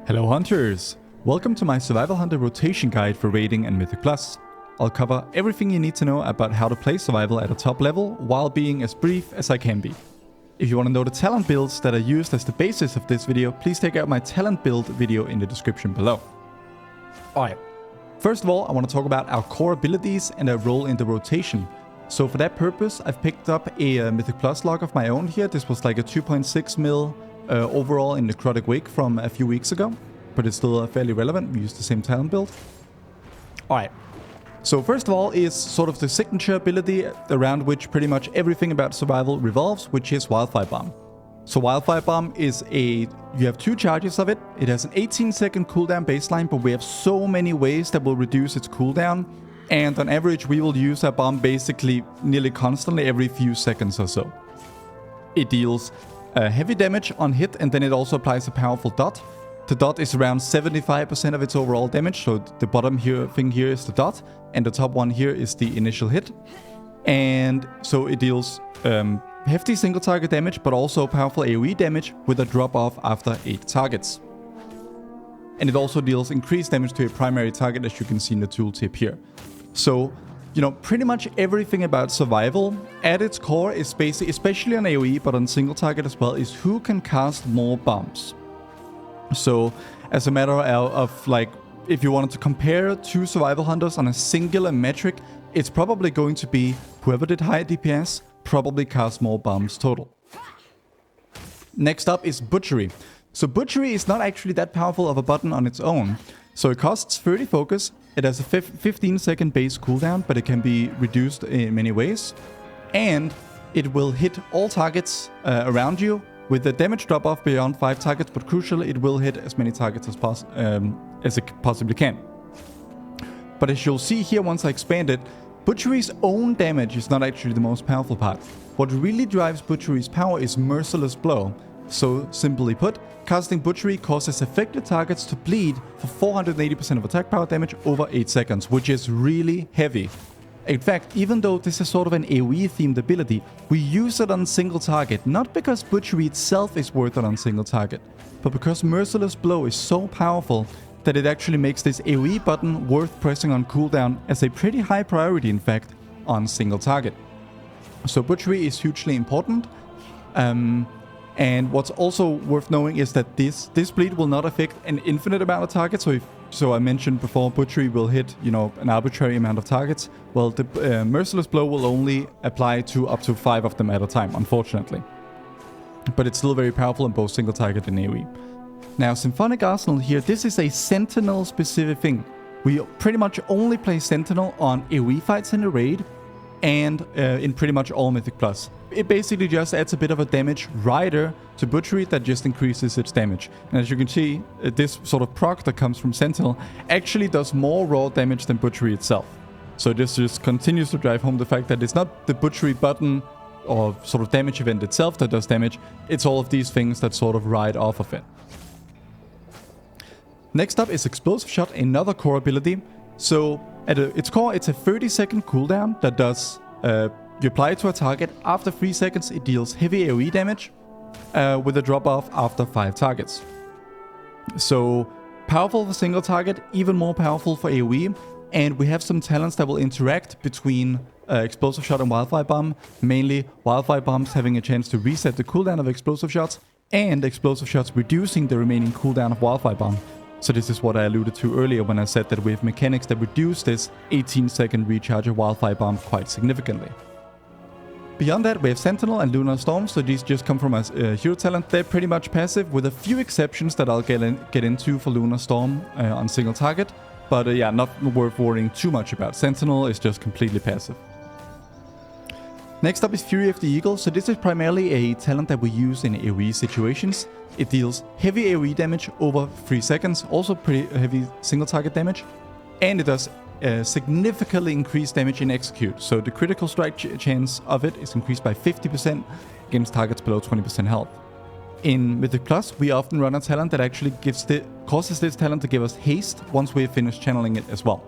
Hello Hunters! Welcome to my Survival Hunter rotation guide for raiding and Mythic Plus. I'll cover everything you need to know about how to play survival at a top level while being as brief as I can be. If you want to know the talent builds that are used as the basis of this video, please check out my talent build video in the description below. Alright, first of all I want to talk about our core abilities and their role in the rotation. So for that purpose I've picked up a Mythic Plus log of my own here. This was like a 2.6 mil overall in Necrotic Wake from a few weeks ago, but it's still fairly relevant. We use the same talent build. Alright, so first of all is sort of the signature ability around which pretty much everything about survival revolves, which is Wildfire Bomb. So Wildfire Bomb is you have two charges of it. It has an 18-second cooldown baseline, but we have so many ways that will reduce its cooldown, and on average we will use that bomb basically nearly constantly every few seconds or so. It deals heavy damage on hit, and then it also applies a powerful dot. The dot is around 75% of its overall damage, so the bottom thing here is the dot, and the top one here is the initial hit. And so it deals hefty single target damage, but also powerful AoE damage with a drop off after 8 targets. And it also deals increased damage to a primary target, as you can see in the tooltip here. So, you know, pretty much everything about survival at its core is basically, especially on AoE, but on single target as well, is who can cast more bombs. So, as a matter of like, if you wanted to compare two survival hunters on a singular metric, it's probably going to be whoever did higher DPS probably cast more bombs total. Next up is Butchery. So Butchery is not actually that powerful of a button on its own. So it costs 30 focus, it has a 15-second base cooldown, but it can be reduced in many ways. And it will hit all targets around you with the damage drop-off beyond 5 targets, but crucially, it will hit as many targets as it possibly can. But as you'll see here once I expand it, Butchery's own damage is not actually the most powerful part. What really drives Butchery's power is Merciless Blow. So, simply put, casting Butchery causes affected targets to bleed for 480% of attack power damage over 8 seconds, which is really heavy. In fact, even though this is sort of an AoE-themed ability, we use it on single target, not because Butchery itself is worth it on single target, but because Merciless Blow is so powerful that it actually makes this AoE button worth pressing on cooldown as a pretty high priority, in fact, on single target. So Butchery is hugely important. And what's also worth knowing is that this bleed will not affect an infinite amount of targets. So I mentioned before, Butchery will hit, you know, an arbitrary amount of targets. Well, the Merciless Blow will only apply to up to 5 of them at a time, unfortunately. But it's still very powerful in both single target and AoE. Now, Symphonic Arsenal here, this is a Sentinel specific thing. We pretty much only play Sentinel on AoE fights in the raid, and in pretty much all Mythic Plus. It basically just adds a bit of a damage rider to Butchery that just increases its damage. And as you can see, this sort of proc that comes from Sentinel actually does more raw damage than Butchery itself. So this just continues to drive home the fact that it's not the Butchery button or sort of damage event itself that does damage, it's all of these things that sort of ride off of it. Next up is Explosive Shot, another core ability. So at its core, it's a 30-second cooldown that does, you apply it to a target. After 3 seconds, it deals heavy AoE damage with a drop-off after 5 targets. So powerful for single target, even more powerful for AoE. And we have some talents that will interact between Explosive Shot and Wildfire Bomb. Mainly Wildfire Bombs having a chance to reset the cooldown of Explosive Shots, and Explosive Shots reducing the remaining cooldown of Wildfire Bomb. So this is what I alluded to earlier when I said that we have mechanics that reduce this 18-second recharge of Wildfire Bomb quite significantly. Beyond that, we have Sentinel and Lunar Storm, so these just come from a hero talent. They're pretty much passive, with a few exceptions that I'll get into for Lunar Storm on single target. But yeah, not worth worrying too much about. Sentinel is just completely passive. Next up is Fury of the Eagle. So this is primarily a talent that we use in AoE situations. It deals heavy AoE damage over 3 seconds, also pretty heavy single target damage. And it does significantly increased damage in execute. So the critical strike chance of it is increased by 50% against targets below 20% health. In Mythic Plus, we often run a talent that actually causes this talent to give us haste once we have finished channeling it as well.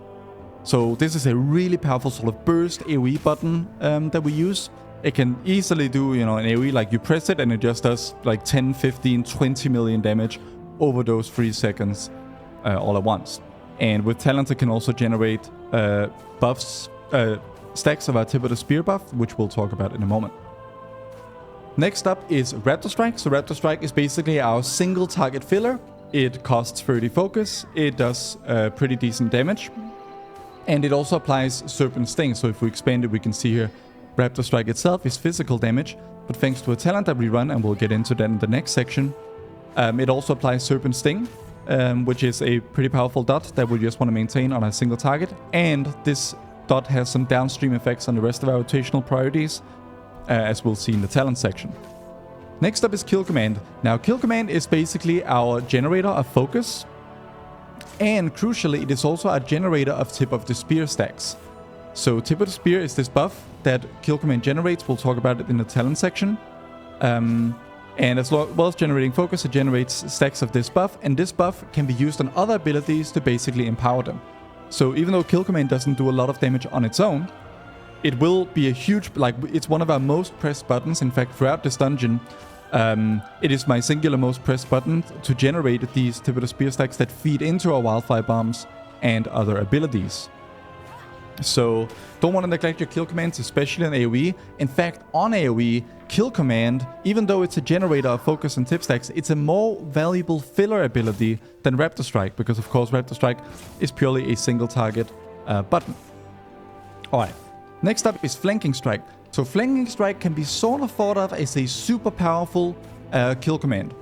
So this is a really powerful sort of burst AoE button that we use. It can easily do, you know, an AoE, like you press it and it just does like 10, 15, 20 million damage over those 3 seconds all at once. And with talents, it can also generate buffs, stacks of our Tip of the Spear buff, which we'll talk about in a moment. Next up is Raptor Strike. So Raptor Strike is basically our single target filler. It costs 30 focus, it does pretty decent damage, and it also applies Serpent Sting. So if we expand it, we can see here Raptor Strike itself is physical damage, but thanks to a talent that we run, and we'll get into that in the next section, it also applies Serpent Sting, which is a pretty powerful dot that we just want to maintain on a single target. And this dot has some downstream effects on the rest of our rotational priorities, as we'll see in the talent section. Next up is Kill Command. Now, Kill Command is basically our generator of focus, and crucially, it is also a generator of Tip of the Spear stacks. So Tip of the Spear is this buff that Kill Command generates. We'll talk about it in the talent section. And as well as generating focus, it generates stacks of this buff, and this buff can be used on other abilities to basically empower them. So even though Kill Command doesn't do a lot of damage on its own, it will be a huge, it's one of our most pressed buttons. In fact, throughout this dungeon, it is my singular most pressed button to generate these Tip of the Spear stacks that feed into our Wildfire Bombs and other abilities. So don't want to neglect your Kill Commands, especially on AoE. In fact, on AoE, Kill Command, even though it's a generator of focus and tip stacks, it's a more valuable filler ability than Raptor Strike, because of course Raptor Strike is purely a single target button. Alright. Next up is Flanking Strike. So Flanking Strike can be sort of thought of as a super powerful kill command.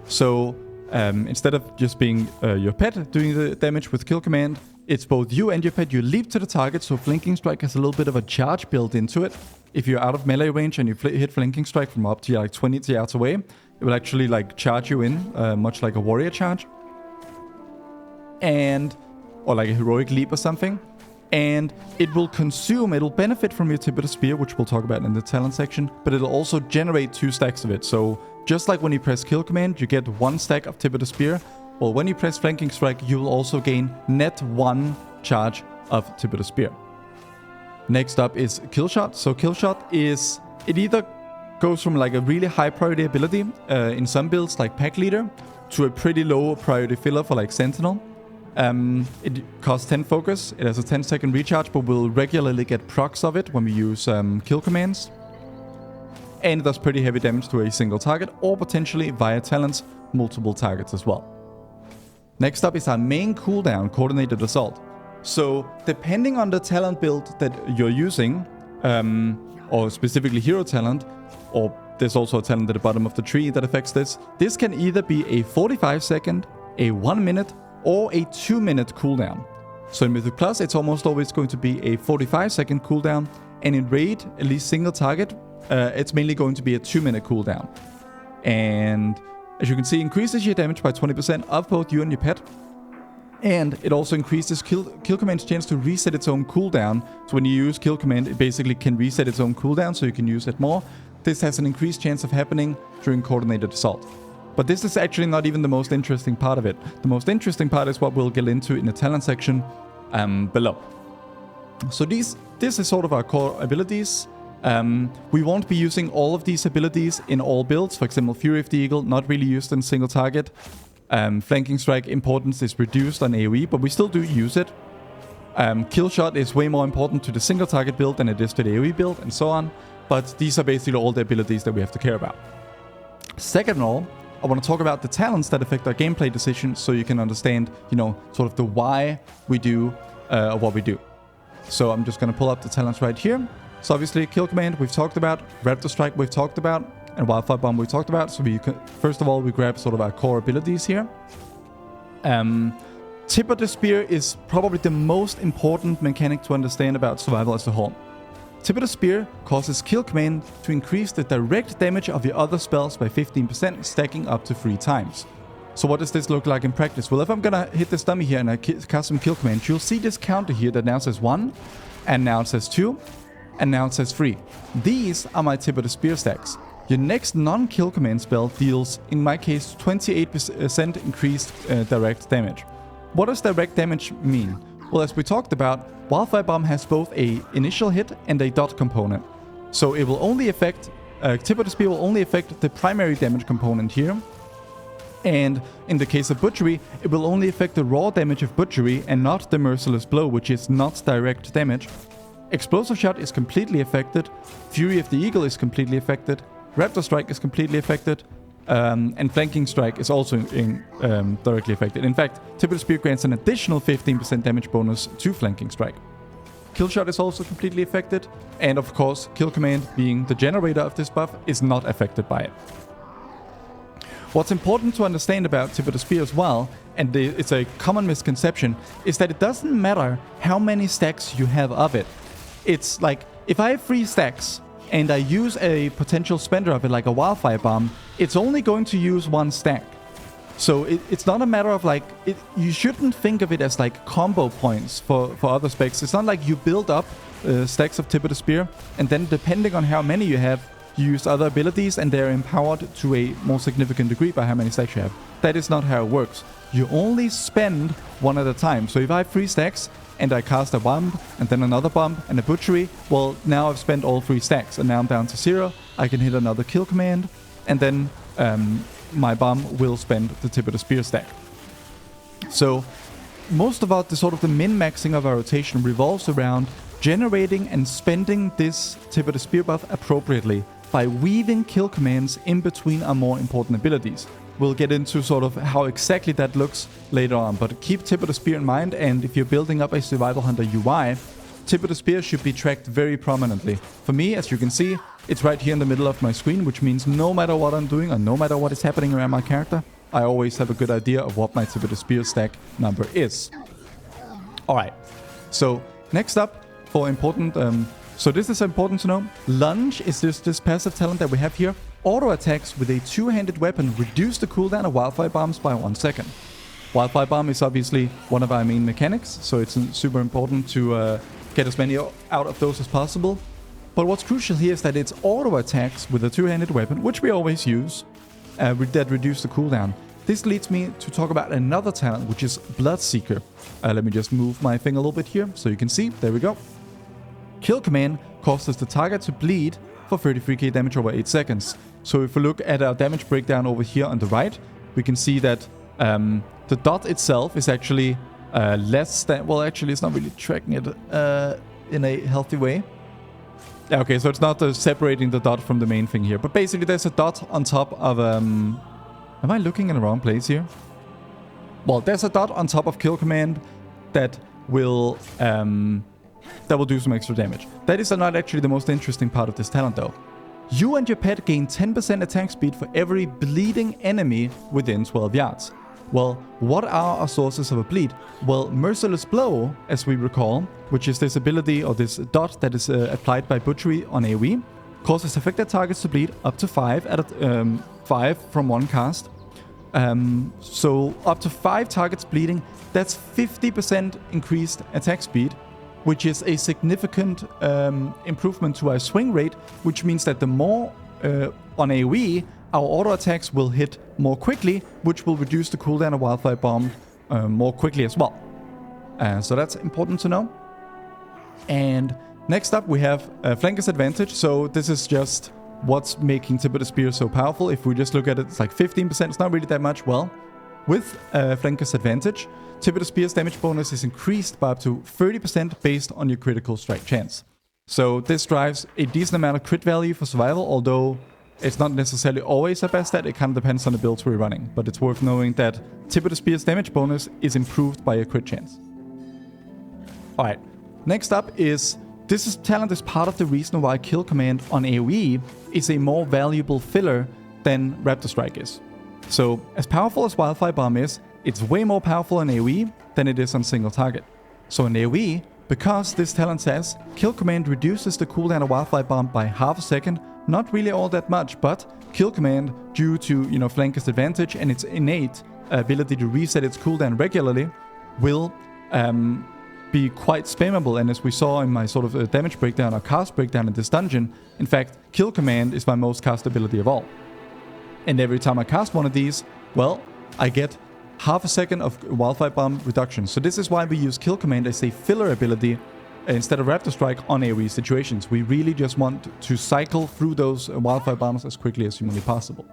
So instead of just being your pet doing the damage with Kill Command, it's both you and your pet. You leap to the target, so Flanking Strike has a little bit of a charge built into it. If you're out of melee range and you hit Flanking Strike from up to like 20 yards away, it will actually like charge you in, much like a warrior charge. Or like a heroic leap or something. And it will benefit from your Tip of the Spear, which we'll talk about in the talent section, but it'll also generate 2 stacks of it. So just like when you press Kill Command, you get 1 stack of Tip of the Spear. Well, when you press Flanking Strike, you will also gain net 1 charge of Tip of the Spear. Next up is Kill Shot. So Kill Shot it either goes from like a really high priority ability in some builds like Pack Leader to a pretty low priority filler for like Sentinel. It costs 10 focus, it has a 10-second recharge, but we'll regularly get procs of it when we use kill commands. And it does pretty heavy damage to a single target, or potentially via talents, multiple targets as well. Next up is our main cooldown, Coordinated Assault. So depending on the talent build that you're using, or specifically hero talent, or there's also a talent at the bottom of the tree that affects this, this can either be a 45-second, a 1-minute, or a 2-minute cooldown. So in Mythic Plus, it's almost always going to be a 45-second cooldown, and in Raid, at least single target, it's mainly going to be a 2-minute cooldown. And as you can see, increases your damage by 20% of both you and your pet. And it also increases Kill Command's chance to reset its own cooldown. So when you use Kill Command, it basically can reset its own cooldown, so you can use it more. This has an increased chance of happening during Coordinated Assault. But this is actually not even the most interesting part of it. The most interesting part is what we'll get into in the talent section below. So this is sort of our core abilities. We won't be using all of these abilities in all builds. For example, Fury of the Eagle, not really used in single target. Flanking Strike importance is reduced on AoE, but we still do use it. Kill Shot is way more important to the single target build than it is to the AoE build, and so on. But these are basically all the abilities that we have to care about. Second of all, I want to talk about the talents that affect our gameplay decisions, so you can understand, sort of the why we do what we do. So I'm just going to pull up the talents right here. So obviously, Kill Command we've talked about, Raptor Strike we've talked about, and Wildfire Bomb we've talked about. So first of all, we grab sort of our core abilities here. Tip of the Spear is probably the most important mechanic to understand about survival as a whole. Tip of the Spear causes Kill Command to increase the direct damage of your other spells by 15%, stacking up to 3 times. So what does this look like in practice? Well, if I'm gonna hit this dummy here and I cast some Kill Command, you'll see this counter here that now says 1, and now it says 2, and now it says 3. These are my Tip of the Spear stacks. Your next non-Kill Command spell deals, in my case, 28% increased direct damage. What does direct damage mean? Well, as we talked about, Wildfire Bomb has both a initial hit and a dot component. So it will only affect, Tip of the Spear will only affect the primary damage component here. And in the case of Butchery, it will only affect the raw damage of Butchery and not the Merciless Blow, which is not direct damage. Explosive Shot is completely affected, Fury of the Eagle is completely affected, Raptor Strike is completely affected, and Flanking Strike is also directly affected. In fact, Tip of the Spear grants an additional 15% damage bonus to Flanking Strike. Kill Shot is also completely affected, and of course, Kill Command, being the generator of this buff, is not affected by it. What's important to understand about Tip of the Spear as well, and it's a common misconception, is that it doesn't matter how many stacks you have of it. It's like, if I have 3 stacks, and I use a potential spender of it like a Wildfire Bomb, it's only going to use 1 stack. So it's not a matter of like, you shouldn't think of it as like combo points for other specs. It's not like you build up stacks of Tip of the Spear, and then depending on how many you have, you use other abilities and they're empowered to a more significant degree by how many stacks you have. That is not how it works. You only spend 1 at a time. So if I have 3 stacks, and I cast a bomb, and then another bomb, and a Butchery, well, now I've spent all 3 stacks, and now I'm down to 0. I can hit another Kill Command, and then my bomb will spend the Tip of the Spear stack. So most of the min-maxing of our rotation revolves around generating and spending this Tip of the Spear buff appropriately by weaving Kill Commands in between our more important abilities. We'll get into sort of how exactly that looks later on, but keep Tip of the Spear in mind, and if you're building up a Survival Hunter UI, Tip of the Spear should be tracked very prominently. For me, as you can see, it's right here in the middle of my screen, which means no matter what I'm doing or no matter what is happening around my character, I always have a good idea of what my Tip of the Spear stack number is. Alright, so next up for important, so this is important to know. Lunge is this passive talent that we have here. Auto attacks with a 2-handed weapon reduce the cooldown of Wildfire Bombs by 1 second. Wildfire Bomb is obviously one of our main mechanics, so it's super important to get as many out of those as possible. But what's crucial here is that it's auto attacks with a 2-handed weapon, which we always use, that reduce the cooldown. This leads me to talk about another talent, which is Bloodseeker. Let me just move my thing a little bit here so you can see. There we go. Kill Command causes the target to bleed for 33k damage over 8 seconds. So if we look at our damage breakdown over here on the right, we can see that the dot itself is actually less than... Well, actually, it's not really tracking it in a healthy way. Okay, so it's not separating the dot from the main thing here. But basically, there's a dot on top of... Am I looking in the wrong place here? Well, there's a dot on top of Kill Command that will do some extra damage. That is not actually the most interesting part of this talent, though. You and your pet gain 10% attack speed for every bleeding enemy within 12 yards. Well, what are our sources of a bleed? Well, Merciless Blow, as we recall, which is this ability or this dot that is applied by Butchery on AoE, causes affected targets to bleed up to 5 from 1 cast. So up to 5 targets bleeding, that's 50% increased attack speed, which is a significant improvement to our swing rate, which means that the more on AoE, our auto attacks will hit more quickly, which will reduce the cooldown of Wildfire Bomb more quickly as well. So that's important to know. And next up we have Flanker's Advantage. So this is just what's making Tip of the Spear so powerful. If we just look at it, it's like 15%, it's not really that much. Well, with Flanker's Advantage, Tip of the Spear's damage bonus is increased by up to 30% based on your critical strike chance. So this drives a decent amount of crit value for survival, although it's not necessarily always the best stat. It kind of depends on the builds we're running, but it's worth knowing that Tip of the Spear's damage bonus is improved by a crit chance. Alright, next up is, this talent is part of the reason why Kill Command on AoE is a more valuable filler than Raptor Strike is. So, as powerful as Wildfire Bomb is, it's way more powerful on AoE than it is on single target. So in AoE, because this talent says, Kill Command reduces the cooldown of Wildfire Bomb by half a second, not really all that much, but Kill Command, due to, Flanker's Advantage and its innate ability to reset its cooldown regularly, will be quite spammable. And as we saw in my sort of damage breakdown or cast breakdown in this dungeon, in fact, Kill Command is my most cast ability of all. And every time I cast one of these, well, I get half a second of Wildfire Bomb reduction. So this is why we use Kill Command as a filler ability instead of Raptor Strike on AoE situations. We really just want to cycle through those Wildfire Bombs as quickly as humanly possible.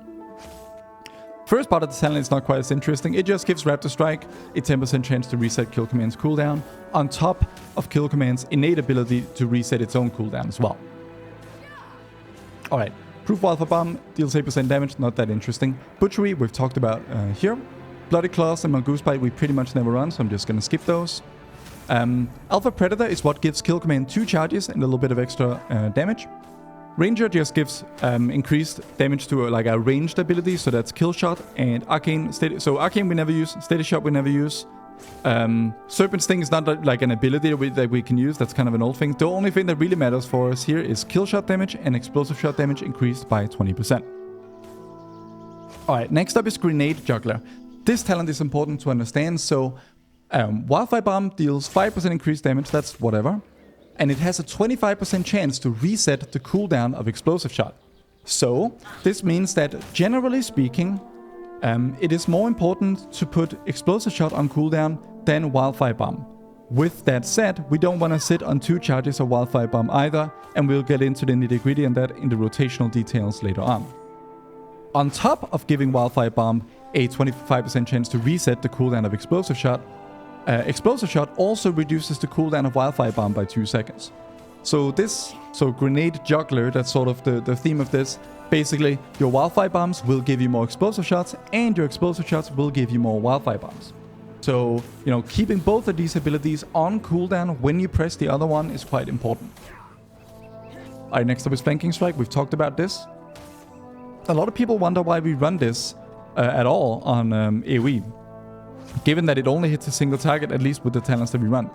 First part of the talent is not quite as interesting. It just gives Raptor Strike a 10% chance to reset Kill Command's cooldown, on top of Kill Command's innate ability to reset its own cooldown as well. Alright, Proof Wildfire Bomb deals 8% damage, not that interesting. Butchery, we've talked about here. Bloody Claws and Mongoose Bite we pretty much never run, so I'm just gonna skip those. Alpha Predator is what gives Kill Command 2 charges and a little bit of extra damage. Ranger just gives increased damage to like a ranged ability, so that's Kill Shot and Arcane. So Arcane we never use, Steady Shot we never use. Serpent Sting is not like an ability that we can use, that's kind of an old thing. The only thing that really matters for us here is Kill Shot damage and Explosive Shot damage increased by 20%. Alright, next up is Grenade Juggler. This talent is important to understand, so Wildfire Bomb deals 5% increased damage, that's whatever. And it has a 25% chance to reset the cooldown of Explosive Shot. So, this means that, generally speaking, it is more important to put Explosive Shot on cooldown than Wildfire Bomb. With that said, we don't want to sit on 2 charges of Wildfire Bomb either, and we'll get into the nitty-gritty on that in the rotational details later on. On top of giving Wildfire Bomb a 25% chance to reset the cooldown of Explosive Shot, Explosive Shot also reduces the cooldown of Wildfire Bomb by 2 seconds. So Grenade Juggler, that's sort of the theme of this. Basically, your Wildfire Bombs will give you more Explosive Shots, and your Explosive Shots will give you more Wildfire Bombs. So, you know, keeping both of these abilities on cooldown when you press the other one is quite important. Alright, next up is Flanking Strike. We've talked about this. A lot of people wonder why we run this at all on AoE. Given that it only hits a single target, at least with the talents that we run.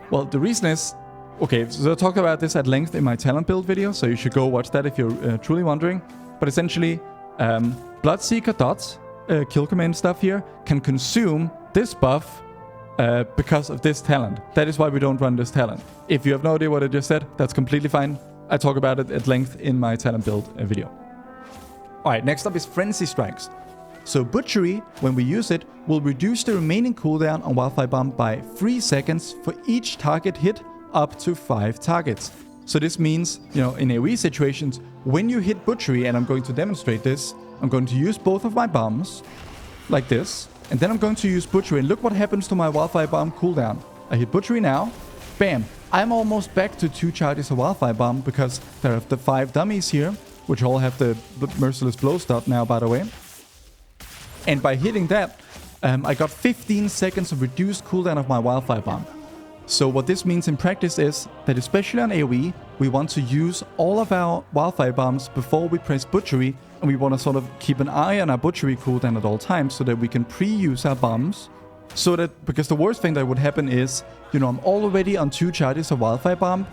Well, the reason is... Okay, so I talked about this at length in my talent build video, so you should go watch that if you're truly wondering. But essentially, Bloodseeker dots, Kill Command stuff here, can consume this buff because of this talent. That is why we don't run this talent. If you have no idea what I just said, that's completely fine. I talk about it at length in my talent build video. Alright, next up is Frenzy Strikes. So Butchery, when we use it, will reduce the remaining cooldown on Wildfire Bomb by 3 seconds for each target hit up to 5 targets. So this means, you know, in AoE situations, when you hit Butchery, and I'm going to demonstrate this, I'm going to use both of my bombs, like this, and then I'm going to use Butchery, and look what happens to my Wildfire Bomb cooldown. I hit Butchery now, bam, I'm almost back to 2 charges of Wildfire Bomb, because there are the 5 dummies here, which all have the Merciless Blow stat now, by the way. And by hitting that, I got 15 seconds of reduced cooldown of my Wildfire Bomb. So what this means in practice is that especially on AoE, we want to use all of our Wildfire Bombs before we press Butchery, and we want to sort of keep an eye on our Butchery cooldown at all times so that we can pre-use our bombs. So that, because the worst thing that would happen is, you know, I'm already on 2 charges of Wildfire Bomb,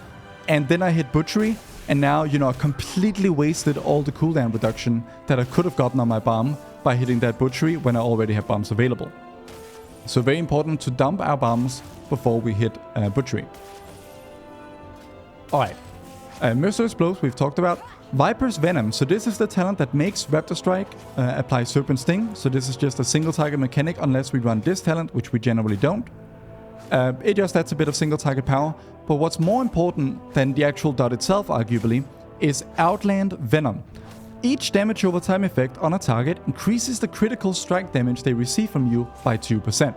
and then I hit Butchery, and now, you know, I completely wasted all the cooldown reduction that I could have gotten on my bomb by hitting that Butchery when I already have bombs available. So very important to dump our bombs before we hit Butchery. Alright, Merciless Blows we've talked about. Viper's Venom, so this is the talent that makes Raptor Strike apply Serpent Sting. So this is just a single target mechanic unless we run this talent, which we generally don't. It just adds a bit of single target power. But what's more important than the actual dot itself, arguably, is Outland Venom. Each damage over time effect on a target increases the critical strike damage they receive from you by 2%.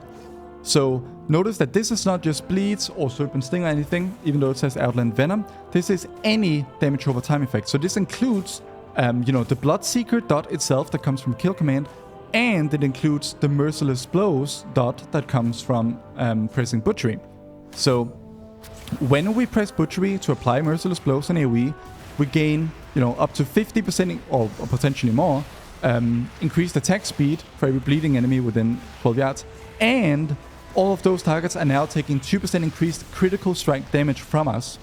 So notice that this is not just bleeds or Serpent Sting or anything, even though it says Outland Venom. This is any damage over time effect. So this includes, you know, the Bloodseeker dot itself that comes from Kill Command, and it includes the Merciless Blows dot that comes from pressing Butchery. So when we press Butchery to apply Merciless Blows in AoE, we gain, you know, up to 50% or potentially more increased attack speed for every bleeding enemy within 12 yards, and all of those targets are now taking 2% increased critical strike damage from us.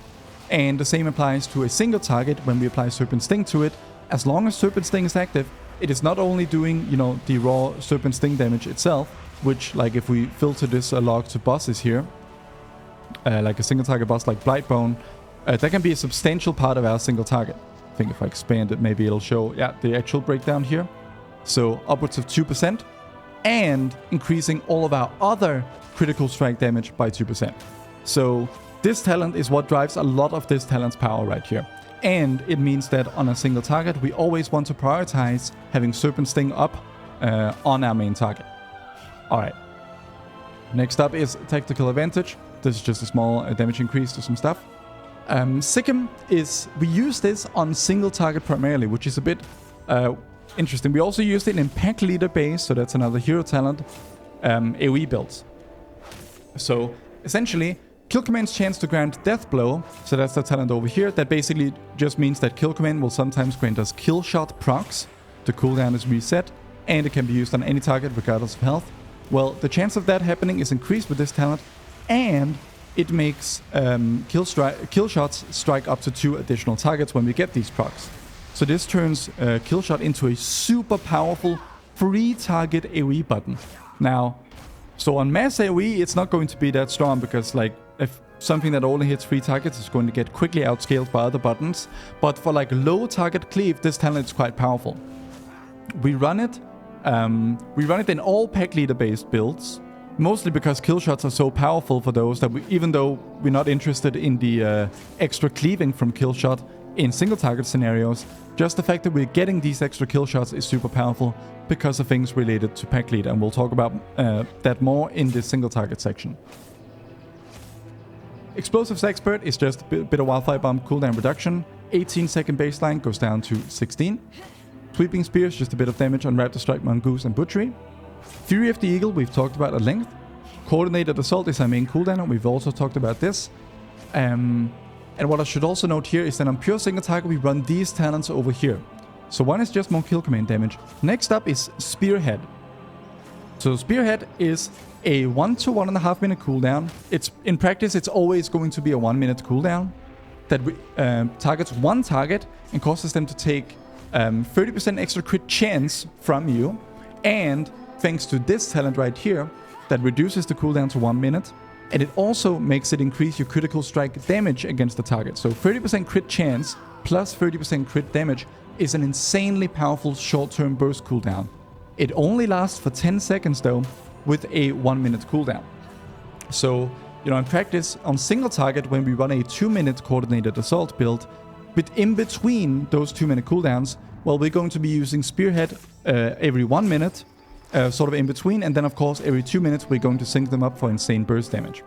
And the same applies to a single target when we apply Serpent Sting to it. As long as Serpent Sting is active, it is not only doing, you know, the raw Serpent Sting damage itself, which, like, if we filter this log to bosses here, like a single target boss like Blightbone, that can be a substantial part of our single target. I think if I expand it, maybe it'll show, yeah, the actual breakdown here. So upwards of 2%, and increasing all of our other critical strike damage by 2%. So this talent is what drives a lot of this talent's power right here. And it means that on a single target, we always want to prioritize having Serpent Sting up on our main target. Alright. Next up is Tactical Advantage. This is just a small damage increase to some stuff. Sikkim is, we use this on single target primarily, which is a bit interesting. We also used it in Pack Leader base, so that's another hero talent, AoE builds. So essentially, Kill Command's chance to grant Death Blow, so that's the talent over here. That basically just means that Kill Command will sometimes grant us Kill Shot procs. The cooldown is reset, and it can be used on any target regardless of health. Well, the chance of that happening is increased with this talent, and it makes kill shots strike up to 2 additional targets when we get these procs. So this turns Kill Shot into a super powerful free target AoE button. Now, so on mass AoE, it's not going to be that strong because like if something that only hits 3 targets is going to get quickly outscaled by other buttons. But for like low target cleave, this talent is quite powerful. We run it in all Pack Leader based builds. Mostly because kill shots are so powerful for those that even though we're not interested in the extra cleaving from kill shot in single target scenarios, just the fact that we're getting these extra kill shots is super powerful because of things related to Pack Leader, and we'll talk about that more in the single target section. Explosives Expert is just a bit of Wildfire Bomb cooldown reduction. 18-second baseline goes down to 16. Sweeping Spears, just a bit of damage on Raptor Strike, Mongoose, and Butchery. Fury of the Eagle, we've talked about at length. Coordinated Assault is our main cooldown, we've also talked about this. And what I should also note here is that on pure single target, we run these talents over here. So one is just more Kill Command damage. Next up is Spearhead. So Spearhead is a 1 to 1.5 minute cooldown. In practice, it's always going to be a 1 minute cooldown that targets one target and causes them to take 30% extra crit chance from you. And thanks to this talent right here, that reduces the cooldown to 1 minute. And it also makes it increase your critical strike damage against the target. So 30% crit chance plus 30% crit damage is an insanely powerful short-term burst cooldown. It only lasts for 10 seconds though, with a 1 minute cooldown. So, in practice, on single target, when we run a 2 minute coordinated assault build, but in between those 2 minute cooldowns, well, we're going to be using Spearhead every 1 minute, sort of in between, and then of course every 2 minutes we're going to sync them up for insane burst damage.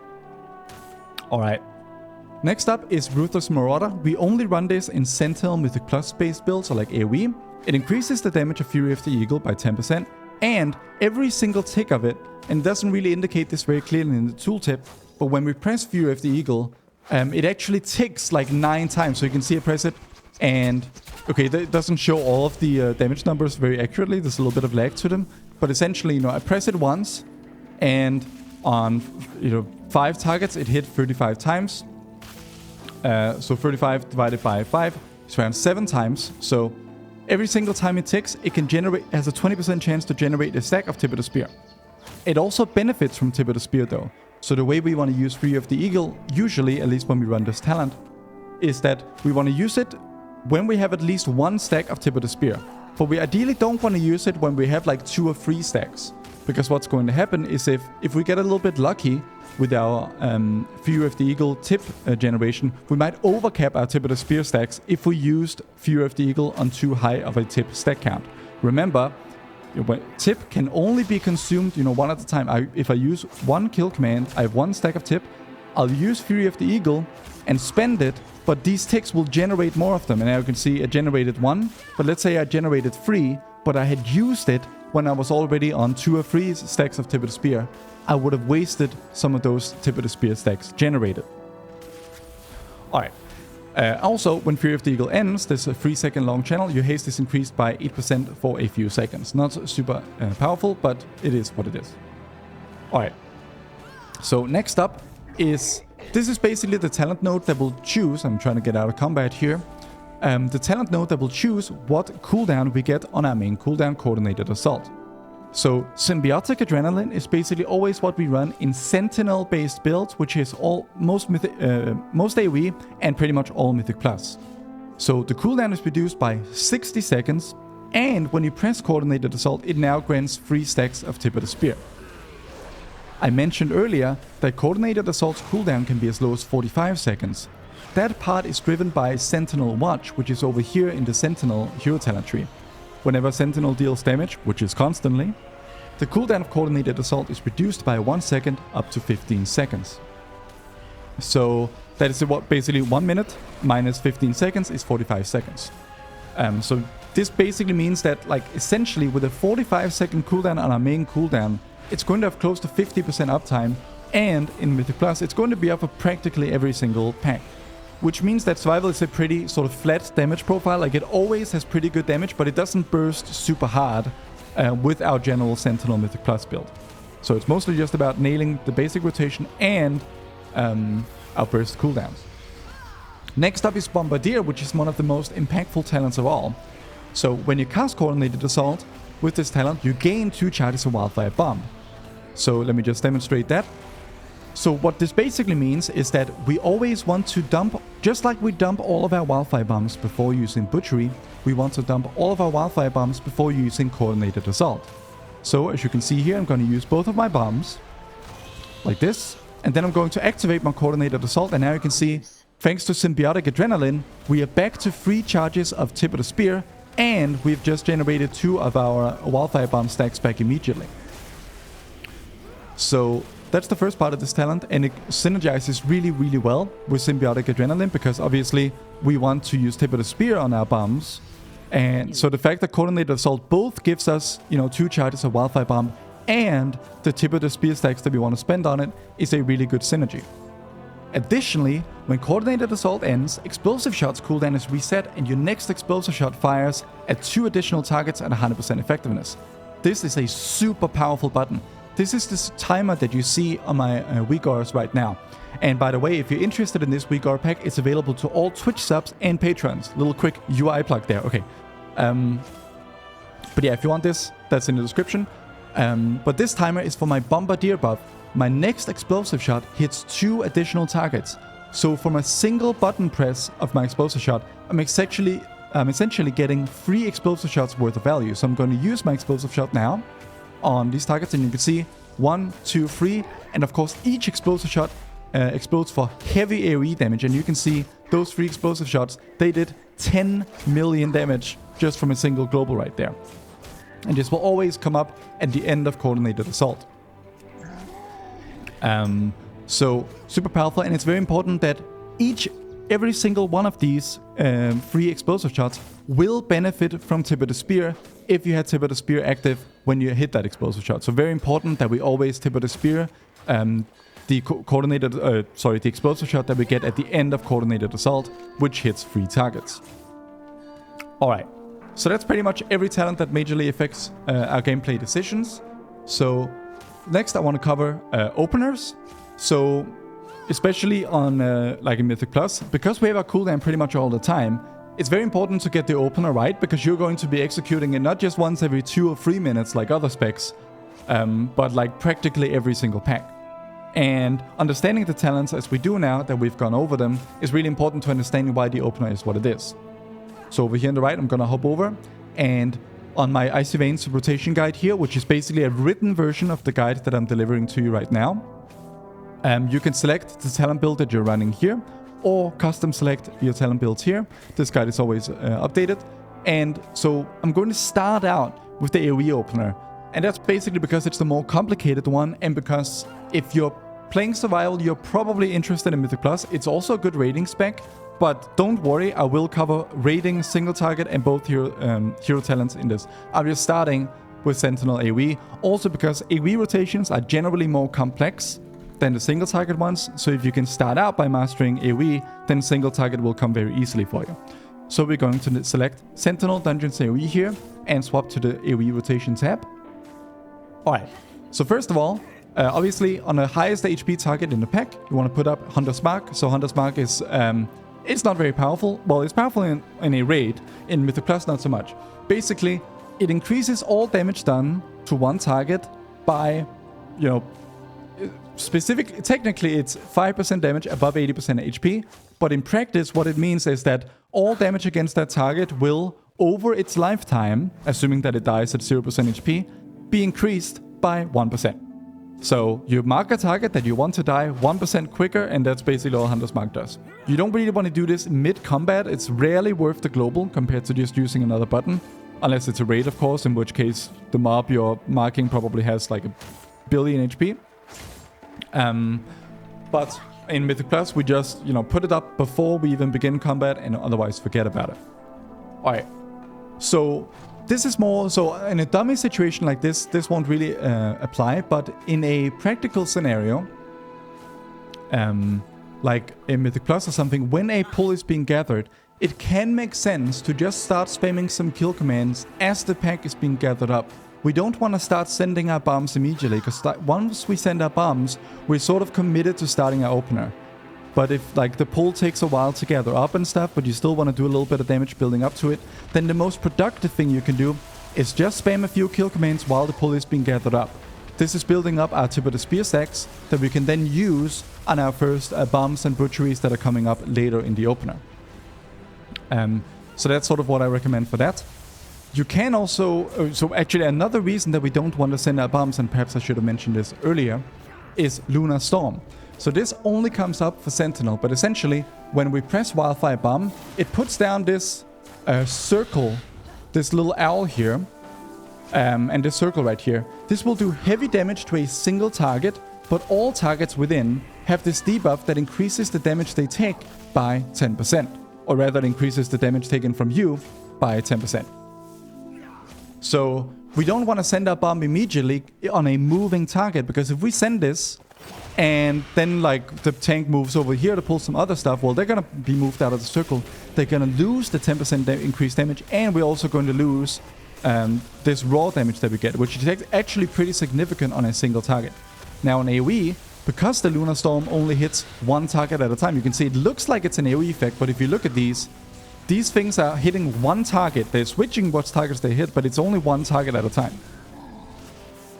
Alright. Next up is Ruthless Marauder. We only run this in Sentinel Mythic Plus based builds, or like AoE. It increases the damage of Fury of the Eagle by 10%, and every single tick of it, and it doesn't really indicate this very clearly in the tooltip, but when we press Fury of the Eagle, it actually ticks like 9 times. So you can see I press it, and okay, it doesn't show all of the damage numbers very accurately. There's a little bit of lag to them, but essentially, I press it once, and on 5 targets, it hit 35 times. So 35 divided by 5 is around 7 times. So every single time it ticks, it has a 20% chance to generate a stack of Tip of the Spear. It also benefits from Tip of the Spear though. So the way we want to use Fury of the Eagle, usually, at least when we run this talent, is that we want to use it when we have at least 1 stack of Tip of the Spear. But we ideally don't want to use it when we have like 2 or 3 stacks. Because what's going to happen is if we get a little bit lucky with our Fury of the Eagle tip generation, we might overcap our Tip of the Spear stacks if we used Fury of the Eagle on too high of a tip stack count. Remember, tip can only be consumed, one at a time. If I use 1 kill command, I have 1 stack of tip, I'll use Fury of the Eagle and spend it, but these ticks will generate more of them. And now you can see I generated 1, but let's say I generated 3, but I had used it when I was already on 2 or 3 stacks of Tip of the Spear. I would have wasted some of those Tip of the Spear stacks generated. Alright. Also, when Fury of the Eagle ends, there's a 3-second long channel. Your haste is increased by 8% for a few seconds. Not super powerful, but it is what it is. Alright. So next up is... This is basically the talent node that will choose... I'm trying to get out of combat here. The talent node that will choose what cooldown we get on our main cooldown coordinated assault. So Symbiotic Adrenaline is basically always what we run in Sentinel-based builds, which is most AoE and pretty much all Mythic Plus. So the cooldown is reduced by 60 seconds, and when you press Coordinated Assault, it now grants 3 stacks of Tip of the Spear. I mentioned earlier that Coordinated Assault's cooldown can be as low as 45 seconds. That part is driven by Sentinel Watch, which is over here in the Sentinel hero talent tree. whenever Sentinel deals damage, which is constantly, the cooldown of Coordinated Assault is reduced by 1 second up to 15 seconds. So that is what basically 1 minute minus 15 seconds is 45 seconds. So this basically means that, like, essentially with a 45-second cooldown on our main cooldown, it's going to have close to 50% uptime, and in Mythic Plus, it's going to be up for practically every single pack. Which means that Survival is a pretty sort of flat damage profile. Like, it always has pretty good damage, but it doesn't burst super hard with our general Sentinel Mythic Plus build. So it's mostly just about nailing the basic rotation and our burst cooldowns. Next up is Bombardier, which is one of the most impactful talents of all. So when you cast Coordinated Assault with this talent, you gain 2 charges of Wildfire Bomb. So let me just demonstrate that. So what this basically means is that we always want to dump, just like we dump all of our Wildfire Bombs before using Butchery, we want to dump all of our Wildfire Bombs before using Coordinated Assault. So as you can see here, I'm going to use both of my bombs, like this, and then I'm going to activate my Coordinated Assault, and now you can see, thanks to Symbiotic Adrenaline, we are back to 3 charges of Tip of the Spear, and we've just generated 2 of our Wildfire Bomb stacks back immediately. So that's the first part of this talent, and it synergizes really, really well with Symbiotic Adrenaline, because obviously we want to use Tip of the Spear on our bombs. And so the fact that Coordinated Assault both gives us, 2 charges of Wildfire Bomb and the Tip of the Spear stacks that we want to spend on it is a really good synergy. Additionally, when Coordinated Assault ends, Explosive Shot's cooldown is reset, and your next Explosive Shot fires at 2 additional targets at 100% effectiveness. This is a super powerful button. This is this timer that you see on my WeGors right now. And by the way, if you're interested in this WeGor pack, it's available to all Twitch subs and patrons. Little quick UI plug there. Okay. But yeah, if you want this, that's in the description. But this timer is for my Bombardier buff. My next Explosive Shot hits 2 additional targets. So from a single button press of my Explosive Shot, I'm essentially getting 3 Explosive Shots worth of value. So I'm going to use my Explosive Shot now on these targets, and you can see 1, 2, 3, and of course each Explosive Shot explodes for heavy AoE damage, and you can see those 3 Explosive Shots, they did 10 million damage just from a single global right there. And this will always come up at the end of Coordinated Assault. So super powerful, and it's very important that every single one of these 3 Explosive Shots will benefit from Tip of the Spear if you had Tip of the Spear active when you hit that Explosive Shot. So very important that we always Tip of the Spear the Explosive Shot that we get at the end of Coordinated Assault, which hits 3 targets. Alright, so that's pretty much every talent that majorly affects our gameplay decisions. So next I want to cover openers. So especially on like in Mythic Plus, because we have our cooldown pretty much all the time, it's very important to get the opener right, because you're going to be executing it not just once every 2 or 3 minutes like other specs, but like practically every single pack. And understanding the talents as we do now that we've gone over them is really important to understanding why the opener is what it is. So over here on the right, I'm going to hop over, and on my Icy Veins rotation guide here, which is basically a written version of the guide that I'm delivering to you right now, you can select the talent build that you're running here, or custom select your talent builds here. This guide is always updated. And so I'm going to start out with the AoE opener. And that's basically because it's the more complicated one, and because if you're playing Survival, you're probably interested in Mythic Plus. It's also a good rating spec, but don't worry, I will cover rating, single target, and both hero talents in this. I'm just starting with Sentinel AoE, also because AoE rotations are generally more complex than the single target ones. So if you can start out by mastering AoE, then single target will come very easily for you. So we're going to select Sentinel Dungeons AoE here and swap to the AoE rotation tab. Alright, so first of all, obviously on the highest HP target in the pack, you want to put up Hunter's Mark. So Hunter's Mark is, it's not very powerful. Well, it's powerful in a raid. In Mythic Plus, not so much. Basically, it increases all damage done to one target by, technically it's 5% damage above 80% HP, but in practice what it means is that all damage against that target will, over its lifetime, assuming that it dies at 0% HP, be increased by 1%. So you mark a target that you want to die 1% quicker, and that's basically all Hunter's Mark does. You don't really want to do this mid-combat. It's rarely worth the global compared to just using another button. unless it's a raid, of course, in which case the mob you're marking probably has like 1 billion HP. But in Mythic Plus, we just, put it up before we even begin combat and otherwise forget about it. Alright, so this is more, so in a dummy situation like this won't really apply, but in a practical scenario, like in Mythic Plus or something, when a pull is being gathered, it can make sense to just start spamming some kill commands as the pack is being gathered up. We don't want to start sending our bombs immediately, because once we send our bombs, we're sort of committed to starting our opener. But if like the pull takes a while to gather up and stuff, but you still want to do a little bit of damage building up to it, then the most productive thing you can do is just spam a few kill commands while the pull is being gathered up. This is building up our tip of the spear stacks that we can then use on our first bombs and butcheries that are coming up later in the opener. So that's sort of what I recommend for that. You can also, so actually another reason that we don't want to send our bombs, and perhaps I should have mentioned this earlier, is Lunar Storm. So this only comes up for Sentinel, but essentially when we press Wildfire Bomb, it puts down this circle, this little owl here, and this circle right here. This will do heavy damage to a single target, but all targets within have this debuff that increases the damage they take by 10%. Or rather, it increases the damage taken from you by 10%. So we don't want to send our bomb immediately on a moving target, because if we send this and then like the tank moves over here to pull some other stuff, well, they're going to be moved out of the circle. They're going to lose the 10% increased damage, and we're also going to lose this raw damage that we get, which is actually pretty significant on a single target. Now in AoE, because the Lunar Storm only hits one target at a time, you can see it looks like it's an AoE effect, but if you look at these things are hitting one target. They're switching what targets they hit, but it's only one target at a time.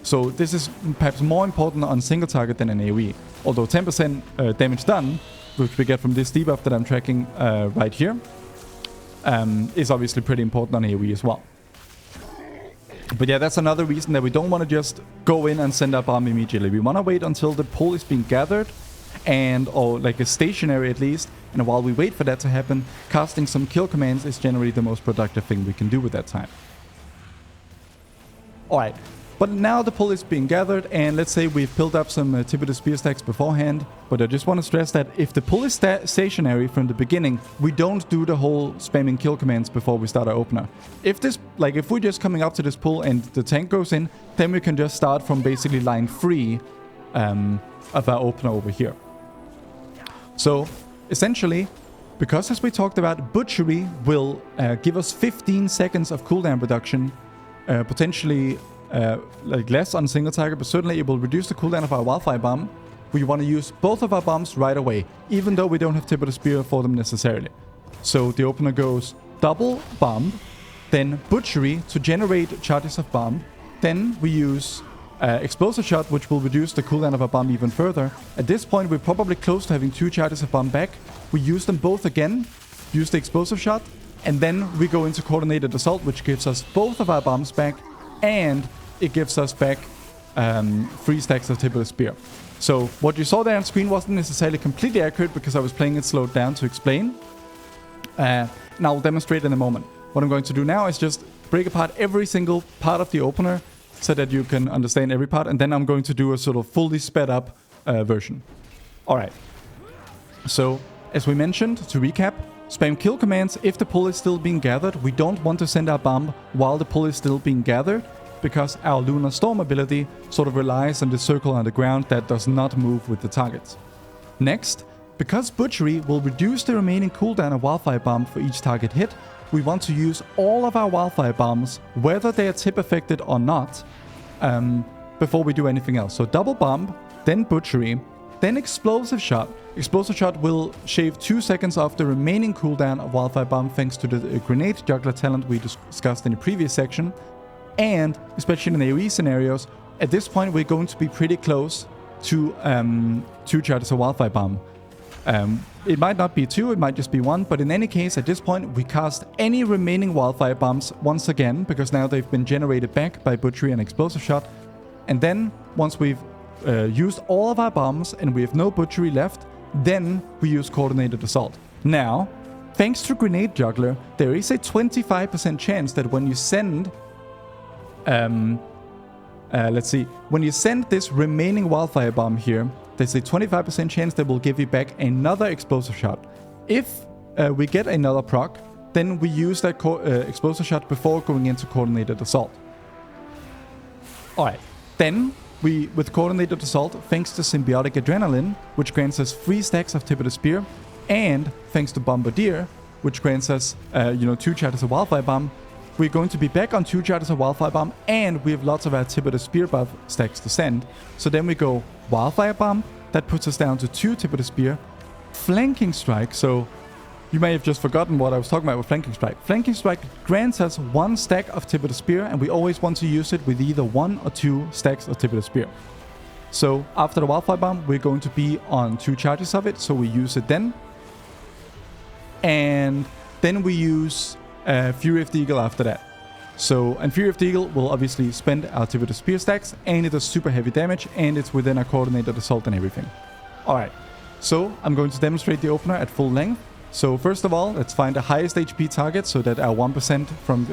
So this is perhaps more important on single target than an AoE. Although 10% damage done, which we get from this debuff that I'm tracking right here, is obviously pretty important on AoE as well. But yeah, that's another reason that we don't want to just go in and send our bomb immediately. We want to wait until the pull is being gathered, or like a stationary at least. And while we wait for that to happen, casting some kill commands is generally the most productive thing we can do with that time. Alright, but now the pull is being gathered, and let's say we've built up some tip of the spear stacks beforehand. But I just want to stress that if the pull is stationary from the beginning, we don't do the whole spamming kill commands before we start our opener. If we're just coming up to this pull and the tank goes in, then we can just start from basically line 3 of our opener over here. So essentially, because as we talked about, Butchery will give us 15 seconds of cooldown reduction, potentially like less on single target, but certainly it will reduce the cooldown of our Wildfire Bomb. We want to use both of our bombs right away, even though we don't have Tip of the Spear for them necessarily. So the opener goes double bomb, then Butchery to generate charges of bomb, then we use Explosive Shot, which will reduce the cooldown of our bomb even further. At this point, we're probably close to having 2 charges of bomb back. We use them both again, use the Explosive Shot, and then we go into Coordinated Assault, which gives us both of our bombs back, and it gives us back 3 stacks of Tip of the Spear. So what you saw there on screen wasn't necessarily completely accurate because I was playing it slowed down to explain. And I'll demonstrate in a moment. What I'm going to do now is just break apart every single part of the opener so that you can understand every part, and then I'm going to do a sort of fully sped up version. Alright, so as we mentioned, to recap, spam kill commands if the pull is still being gathered. We don't want to send our bomb while the pull is still being gathered, because our Lunar Storm ability sort of relies on the circle on the ground that does not move with the targets. Next, because Butchery will reduce the remaining cooldown of Wildfire Bomb for each target hit, we want to use all of our Wildfire Bombs, whether they are tip affected or not, before we do anything else. So double bomb, then Butchery, then Explosive Shot. Explosive Shot will shave 2 seconds off the remaining cooldown of Wildfire Bomb thanks to the Grenade Juggler talent we discussed in the previous section. And especially in AoE scenarios, at this point we're going to be pretty close to 2 charges of Wildfire Bomb. It might not be 2, it might just be 1, but in any case, at this point, we cast any remaining Wildfire Bombs once again, because now they've been generated back by Butchery and Explosive Shot. And then, once we've used all of our bombs and we have no Butchery left, then we use Coordinated Assault. Now, thanks to Grenade Juggler, there is a 25% chance that when you send... let's see. When you send this remaining Wildfire Bomb here, there's a 25% chance that will give you back another Explosive Shot. If we get another proc, then we use that Explosive Shot before going into Coordinated Assault. Alright, then we, with Coordinated Assault, thanks to Symbiotic Adrenaline, which grants us 3 stacks of Tip of the Spear, and thanks to Bombardier, which grants us, 2 charges of Wildfire Bomb, we're going to be back on 2 charges of Wildfire Bomb, and we have lots of our Tip of the Spear buff stacks to send. So then we go Wildfire Bomb, that puts us down to 2 Tip of the Spear, Flanking Strike, so you may have just forgotten what I was talking about with Flanking Strike. Flanking Strike grants us 1 stack of Tip of the Spear, and we always want to use it with either 1 or 2 stacks of Tip of the Spear. So after the Wildfire Bomb, we're going to be on 2 charges of it, so we use it then. And then we use Fury of the Eagle after that. So, and Fury of the Eagle will obviously spend our Tip of the Spear stacks, and it does super heavy damage, and it's within our Coordinated Assault and everything. Alright, so I'm going to demonstrate the opener at full length. So first of all, let's find the highest HP target so that our 1% from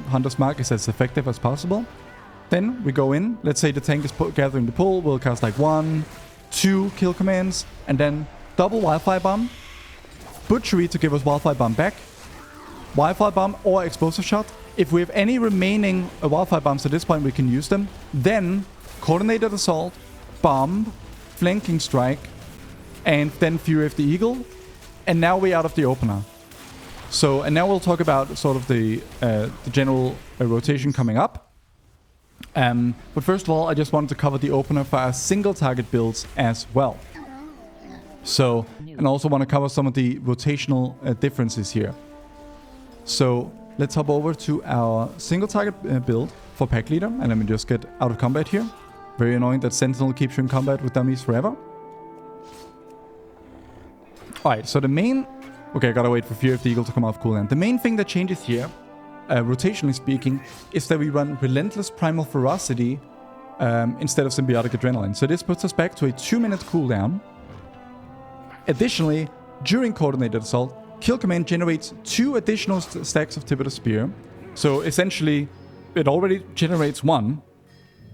Hunter's Mark is as effective as possible. Then we go in, let's say the tank is gathering the pull, we'll cast like 1, 2 kill commands, and then double Wildfire Bomb, Butchery to give us Wildfire Bomb back, Wildfire Bomb or Explosive Shot. If we have any remaining Wildfire Bombs at this point, we can use them. Then Coordinated Assault, Bomb, Flanking Strike, and then Fury of the Eagle. And now we're out of the opener. So, and now we'll talk about sort of the general rotation coming up. But first of all, I just wanted to cover the opener for our single target builds as well. So, and also want to cover some of the rotational differences here. So, let's hop over to our single target build for Pack Leader. And let me just get out of combat here. Very annoying that Sentinel keeps you in combat with dummies forever. Alright, so the main... Okay, I gotta wait for Fury of the Eagle to come off cooldown. The main thing that changes here, rotationally speaking, is that we run Relentless Primal Ferocity instead of Symbiotic Adrenaline. So this puts us back to a 2-minute cooldown. Additionally, during Coordinated Assault, Kill Command generates 2 additional stacks of Tip of the Spear. So essentially, it already generates 1.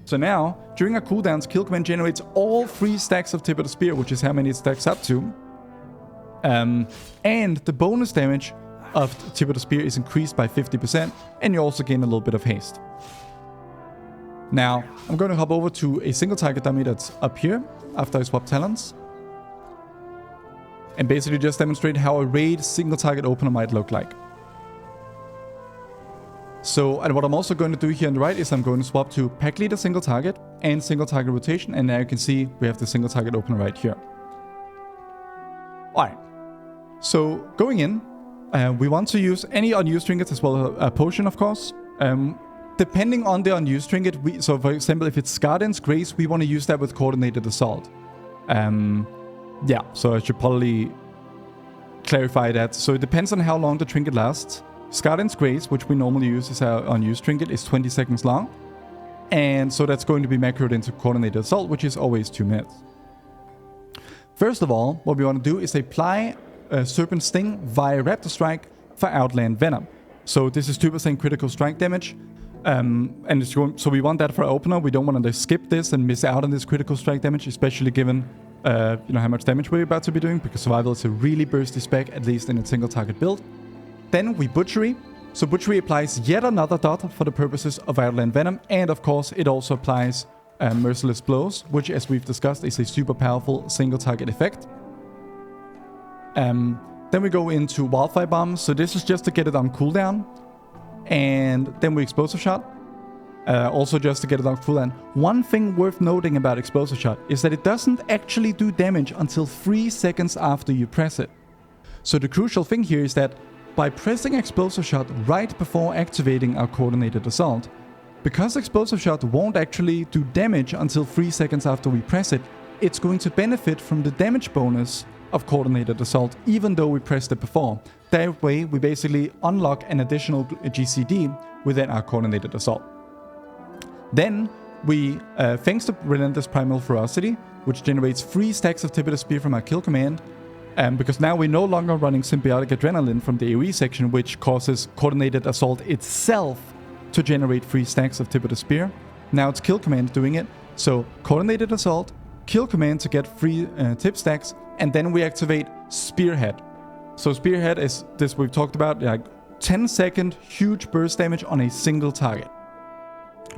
So now, during our cooldowns, Kill Command generates all 3 stacks of Tip of the Spear, which is how many it stacks up to. And the bonus damage of Tip of the Spear is increased by 50%, and you also gain a little bit of haste. Now, I'm going to hop over to a single target dummy that's up here, after I swap talents. And basically just demonstrate how a raid single target opener might look like. So, and what I'm also going to do here on the right is I'm going to swap to Pack Leader single target and single target rotation, and now you can see we have the single target opener right here. Alright. So, going in, we want to use any unused trinkets as well as a potion, of course. Depending on the unused trinket, so for example, if it's Scarden's Grace, we want to use that with Coordinated Assault. Yeah, so I should probably clarify that. So it depends on how long the trinket lasts. Scarden's Grace, which we normally use as our unused trinket, is 20 seconds long. And so that's going to be macroed into Coordinated Assault, which is always 2 minutes. First of all, what we want to do is apply Serpent Sting via Raptor Strike for Outland Venom. So this is 2% critical strike damage. And so we want that for our opener. We don't want to skip this and miss out on this critical strike damage, especially given how much damage we're about to be doing, because Survival is a really bursty spec, at least in a single target build. Then we Butchery. So Butchery applies yet another dot for the purposes of Outland Venom, and of course it also applies Merciless Blows, which, as we've discussed, is a super powerful single target effect. Then we go into Wildfire Bomb. So this is just to get it on cooldown. And then we Explosive Shot. Also just to get it on cooldown. One thing worth noting about Explosive Shot is that it doesn't actually do damage until 3 seconds after you press it. So the crucial thing here is that by pressing Explosive Shot right before activating our Coordinated Assault, because Explosive Shot won't actually do damage until 3 seconds after we press it, it's going to benefit from the damage bonus of Coordinated Assault, even though we pressed it before. That way, we basically unlock an additional GCD within our Coordinated Assault. Then, we, thanks to Relentless Primal Ferocity, which generates 3 stacks of Tip of the Spear from our Kill Command, Because now we're no longer running Symbiotic Adrenaline from the AoE section, which causes Coordinated Assault itself to generate 3 stacks of Tip of the Spear. Now it's Kill Command doing it. So Coordinated Assault, Kill Command to get 3 tip stacks, and then we activate Spearhead. So Spearhead is this we've talked about, like 10-second huge burst damage on a single target.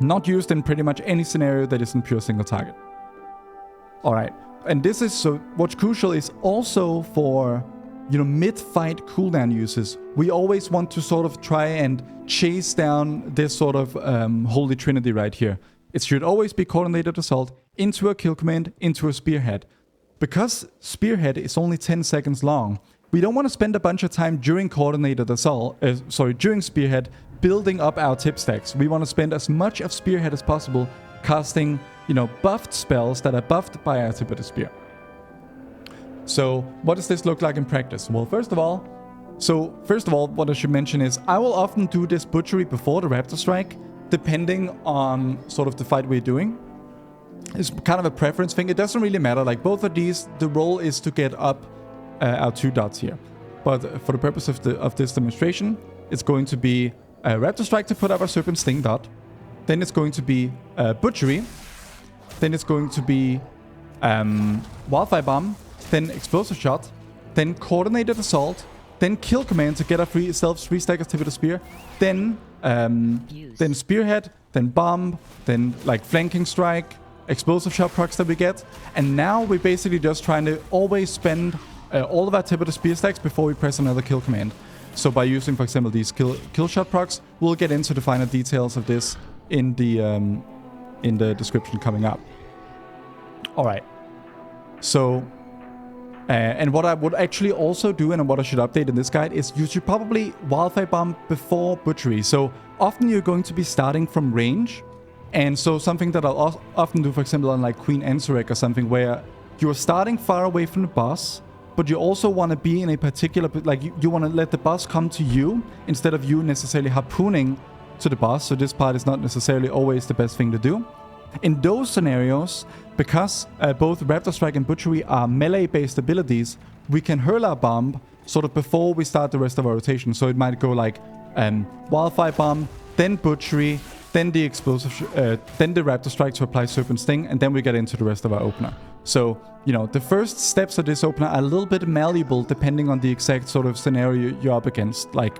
Not used in pretty much any scenario that isn't pure single target. Alright, and this is so what's crucial is also for, you know, mid-fight cooldown uses. We always want to sort of try and chase down this sort of holy trinity right here. It should always be Coordinated Assault, into a Kill Command, into a Spearhead. Because Spearhead is only 10 seconds long, we don't want to spend a bunch of time during Coordinated Assault, during Spearhead, building up our tip stacks. We want to spend as much of Spearhead as possible casting, you know, buffed spells that are buffed by our Tip of the Spear. So what does this look like in practice? Well, first of all, what I should mention is I will often do this butchery before the Raptor Strike, depending on sort of the fight we're doing. It's kind of a preference thing. It doesn't really matter. Like both of these, the role is to get up our 2 dots here. But for the purpose of this demonstration, it's going to be a Raptor Strike to put up our Serpent Sting dot. Then it's going to be Butchery. Then it's going to be Wildfire Bomb. Then Explosive Shot. Then Coordinated Assault. Then Kill Command to get a 3 stack of Tip of the Spear. Then Spearhead. Then Bomb. Then like Flanking Strike. Explosive Shot procs that we get. And now we're basically just trying to always spend all of our Tip of the Spear stacks before we press another Kill Command. So by using, for example, these kill shot procs, we'll get into the finer details of this in the description coming up. All right. So, and what I would actually also do, and what I should update in this guide, is you should probably Wildfire Bomb before Butchery. So often you're going to be starting from range. And so something that I'll often do, for example, on like Queen Ansurek or something, where you're starting far away from the boss, but you also want to be in a particular, like you want to let the boss come to you instead of you necessarily harpooning to the boss. So this part is not necessarily always the best thing to do. In those scenarios, because both Raptor Strike and Butchery are melee-based abilities, we can hurl our bomb sort of before we start the rest of our rotation. So it might go like Wildfire Bomb, then Butchery, then the then the Raptor Strike to apply Serpent Sting, and then we get into the rest of our opener. So, you know, the first steps of this opener are a little bit malleable depending on the exact sort of scenario you're up against. Like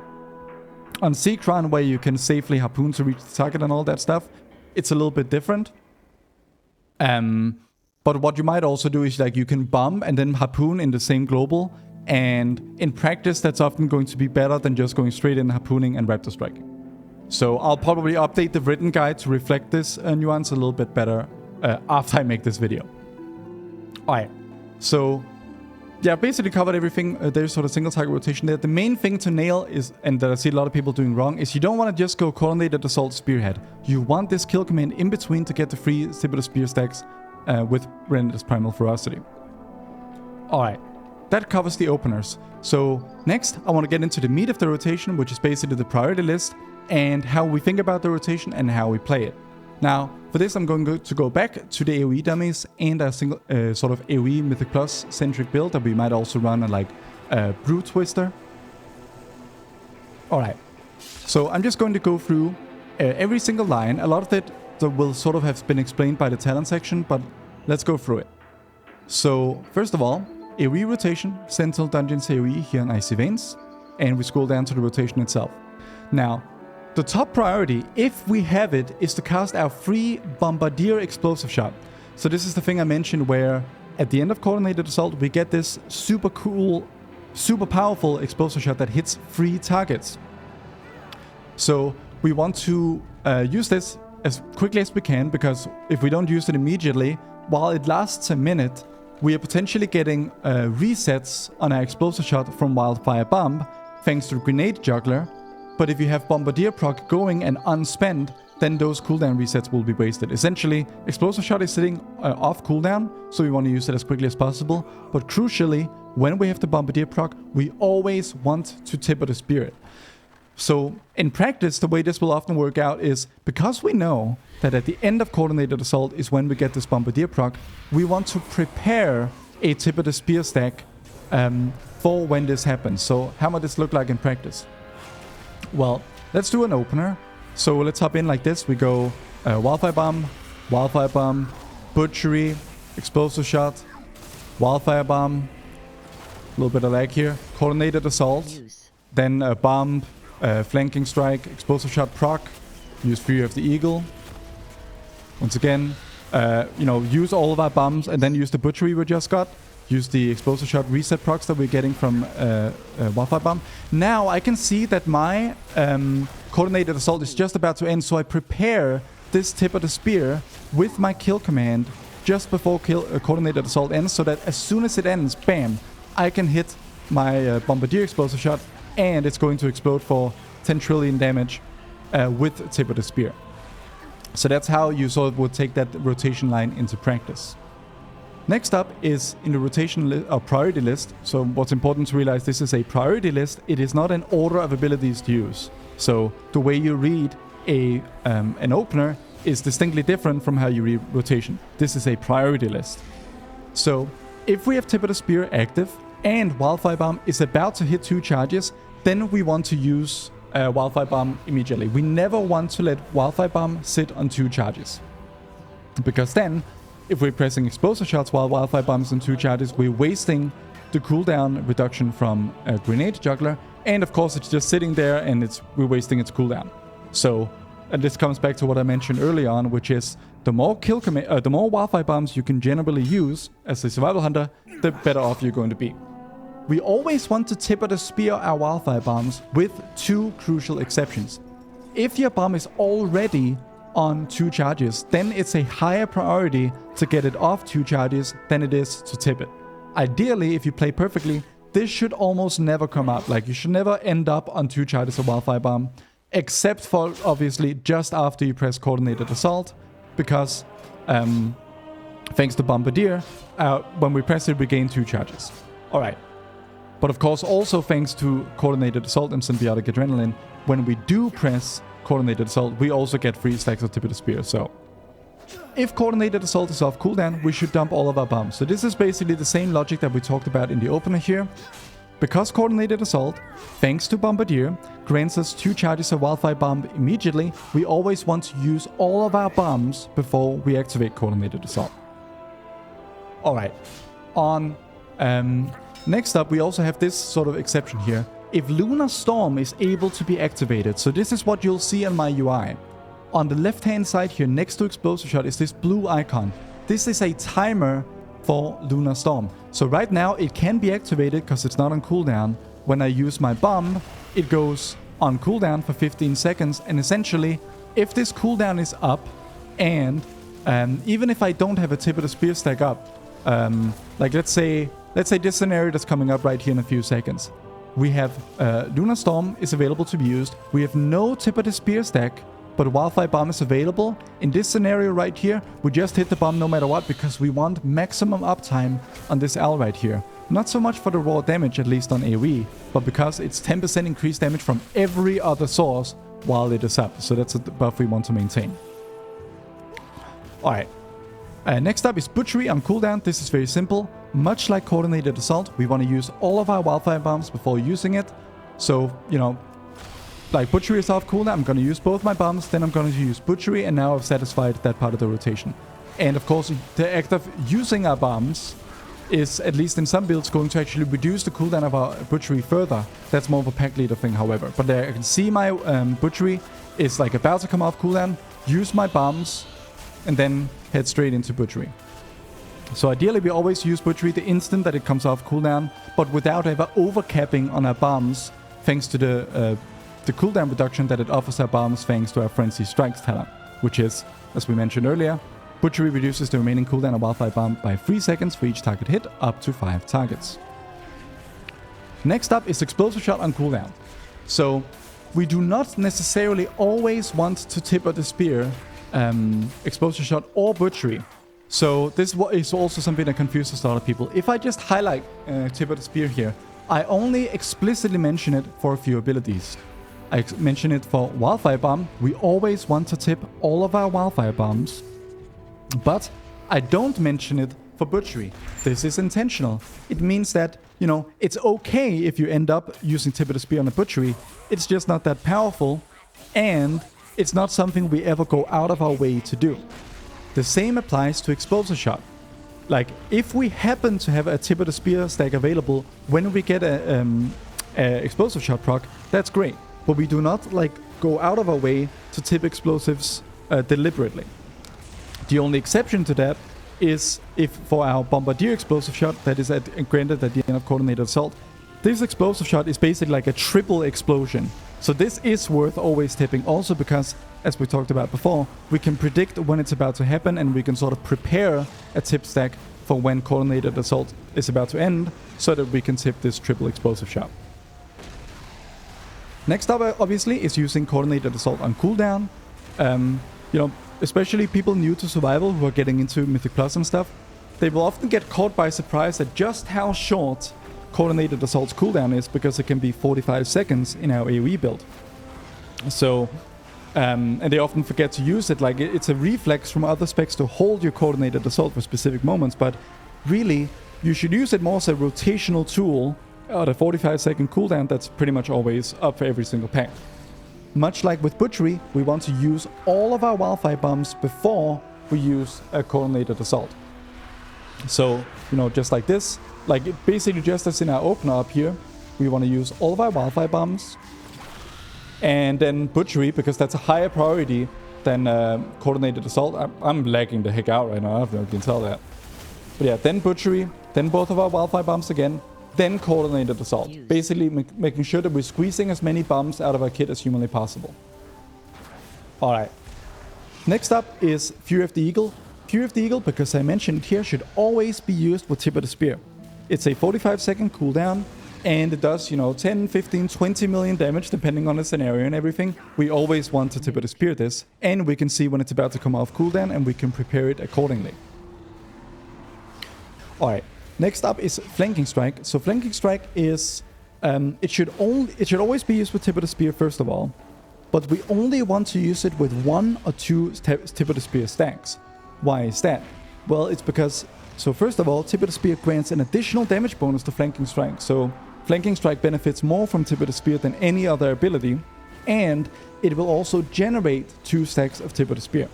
on Seacron, where you can safely harpoon to reach the target and all that stuff, it's a little bit different. But what you might also do is like you can bomb and then harpoon in the same global, and in practice that's often going to be better than just going straight in harpooning and Raptor Striking. So I'll probably update the written guide to reflect this nuance a little bit better after I make this video. Alright, so yeah, basically covered everything. There's sort of single target rotation there. The main thing to nail is, and that I see a lot of people doing wrong, is you don't want to just go Coordinated Assault Spearhead. You want this Kill Command in between to get the 3 Tip of the Spear stacks with Relentless Primal Ferocity. Alright, that covers the openers. So next, I want to get into the meat of the rotation, which is basically the priority list, and how we think about the rotation and how we play it. Now, for this, I'm going to go back to the AoE dummies and a single sort of AoE Mythic Plus centric build that we might also run a like Brew Twister. Alright, so I'm just going to go through every single line. A lot of it will sort of have been explained by the talent section, but let's go through it. So, first of all, AoE rotation, Sentinel Dungeons AoE here in Icy Veins, and we scroll down to the rotation itself. Now, the top priority, if we have it, is to cast our free Bombardier Explosive Shot. So this is the thing I mentioned where at the end of Coordinated Assault, we get this super cool, super powerful Explosive Shot that hits 3 targets. So we want to use this as quickly as we can, because if we don't use it immediately, while it lasts a minute, we are potentially getting resets on our Explosive Shot from Wildfire Bomb, thanks to Grenade Juggler. But if you have Bombardier proc going and unspent, then those cooldown resets will be wasted. Essentially, Explosive Shot is sitting off cooldown, so we want to use it as quickly as possible. But crucially, when we have the Bombardier proc, we always want to Tip of the Spear. So in practice, the way this will often work out is, because we know that at the end of Coordinated Assault is when we get this Bombardier proc, we want to prepare a Tip of the Spear stack for when this happens. So how might this look like in practice? Well, let's do an opener. So let's hop in like this. We go Wildfire Bomb, Butchery, Explosive Shot, Wildfire Bomb, a little bit of lag here, Coordinated Assault, then Bomb, Flanking Strike, Explosive Shot proc, use Fury of the Eagle. Once again, use all of our bombs and then use the Butchery we just got. Use the Explosive Shot reset procs that we're getting from Wildfire Bomb. Now I can see that my Coordinated Assault is just about to end, so I prepare this Tip of the Spear with my kill command just before Coordinated Assault ends, so that as soon as it ends, bam, I can hit my Bombardier Explosive Shot and it's going to explode for 10 trillion damage with Tip of the Spear. So that's how you sort of would take that rotation line into practice. Next up is in the rotation priority list. So what's important to realize, this is a priority list. It is not an order of abilities to use. So the way you read an opener is distinctly different from how you read rotation. This is a priority list. So if we have Tip of the Spear active and Wildfire Bomb is about to hit 2 charges, then we want to use Wildfire Bomb immediately. We never want to let Wildfire Bomb sit on 2 charges. Because then, if we're pressing Explosive Shots while Wildfire Bomb is on 2 charges, we're wasting the cooldown reduction from a Grenade Juggler. And of course, it's just sitting there and we're wasting its cooldown. So, and this comes back to what I mentioned early on, which is the more the more Wildfire Bombs you can generally use as a Survival Hunter, the better off you're going to be. We always want to Tip of the Spear our Wildfire Bombs with 2 crucial exceptions. If your bomb is already on 2 charges, then it's a higher priority to get it off 2 charges than it is to tip it. Ideally, if you play perfectly, this should almost never come up. Like, you should never end up on 2 charges of Wildfire Bomb, except for, obviously, just after you press Coordinated Assault, because thanks to Bombardier, when we press it, we gain 2 charges. Alright. But of course, also thanks to Coordinated Assault and Symbiotic Adrenaline, when we do press Coordinated Assault, we also get 3 stacks of Tip of the Spear. So if Coordinated Assault is off cooldown, we should dump all of our bombs. So this is basically the same logic that we talked about in the opener here. Because Coordinated Assault, thanks to Bombardier, grants us 2 charges of Wildfire Bomb immediately, we always want to use all of our bombs before we activate Coordinated Assault. Alright. Next up, we also have this sort of exception here. If Lunar Storm is able to be activated, so this is what you'll see on my UI. On the left-hand side here, next to Explosive Shot, is this blue icon. This is a timer for Lunar Storm. So right now, it can be activated because it's not on cooldown. When I use my bomb, it goes on cooldown for 15 seconds. And essentially, if this cooldown is up, and even if I don't have a Tip of the Spear stack up, like let's say this scenario that's coming up right here in a few seconds. We have Lunar Storm is available to be used. We have no Tip of the Spear stack, but Wildfire Bomb is available. In this scenario right here, we just hit the bomb no matter what because we want maximum uptime on this Owl right here. Not so much for the raw damage, at least on AoE, but because it's 10% increased damage from every other source while it is up. So that's a buff we want to maintain. Alright. Next up is Butchery on cooldown. This is very simple. Much like Coordinated Assault, we want to use all of our Wildfire Bombs before using it. So, like Butchery is off cooldown, I'm going to use both my bombs, then I'm going to use Butchery, and now I've satisfied that part of the rotation. And of course, the act of using our bombs is, at least in some builds, going to actually reduce the cooldown of our Butchery further. That's more of a pack leader thing, however. But there I can see my Butchery is like about to come off cooldown, use my bombs, and then head straight into Butchery. So ideally we always use Butchery the instant that it comes off cooldown, but without ever overcapping on our bombs, thanks to the cooldown reduction that it offers our bombs thanks to our Frenzy Strikes talent, which is, as we mentioned earlier, Butchery reduces the remaining cooldown of Wildfire Bomb by 3 seconds for each target hit, up to 5 targets. Next up is Explosive Shot on cooldown. So we do not necessarily always want to Tip of the Spear Explosive Shot or Butchery. So this is also something that confuses a lot of people. If I just highlight Tip of the Spear here, I only explicitly mention it for a few abilities. I mention it for Wildfire Bomb. We always want to tip all of our Wildfire Bombs. But I don't mention it for butchery. This is intentional. It means that, you know, it's okay if you end up using Tip of the Spear on a butchery. It's just not that powerful, and it's not something we ever go out of our way to do. The same applies to Explosive Shot. Like, if we happen to have a Tip of the Spear stack available when we get a Explosive Shot proc, that's great. But we do not, like, go out of our way to tip explosives deliberately. The only exception to that is if for our Bombardier Explosive Shot that is granted at the end of Coordinated Assault, this Explosive Shot is basically like a triple explosion. So this is worth always tipping, also because, as we talked about before, we can predict when it's about to happen and we can sort of prepare a tip stack for when Coordinated Assault is about to end so that we can tip this triple Explosive Shot. Next up, obviously, is using Coordinated Assault on cooldown. You know, especially people new to Survival who are getting into Mythic Plus and stuff, they will often get caught by surprise at just how short Coordinated Assault's cooldown is, because it can be 45 seconds in our AoE build. So, and they often forget to use it. Like, it's a reflex from other specs to hold your Coordinated Assault for specific moments, but really, you should use it more as a rotational tool at a 45-second cooldown that's pretty much always up for every single pack. Much like with Butchery, we want to use all of our Wildfire Bombs before we use a Coordinated Assault. So, you know, just like this, like basically just as in our opener up here, we want to use all of our Wildfire Bombs, and then Butchery, because that's a higher priority than Coordinated Assault. I'm lagging the heck out right now, I don't know if you can tell that. But yeah, then Butchery, then both of our Wildfire Bombs again, then Coordinated Assault. Basically making sure that we're squeezing as many bombs out of our kit as humanly possible. Alright. Next up is Fury of the Eagle. Fury of the Eagle, because I mentioned here, should always be used with Tip of the Spear. It's a 45-second cooldown, and it does, you know, 10, 15, 20 million damage, depending on the scenario and everything. We always want to Tip of the Spear this, and we can see when it's about to come off cooldown, and we can prepare it accordingly. Alright. Next up is Flanking Strike. So Flanking Strike is, it should always be used with Tip of the Spear first of all, but we only want to use it with 1 or 2 Tip of the Spear stacks. Why is that? Well, it's because, so first of all, Tip of the Spear grants an additional damage bonus to Flanking Strike. So Flanking Strike benefits more from Tip of the Spear than any other ability, and it will also generate 2 stacks of Tip of the Spear.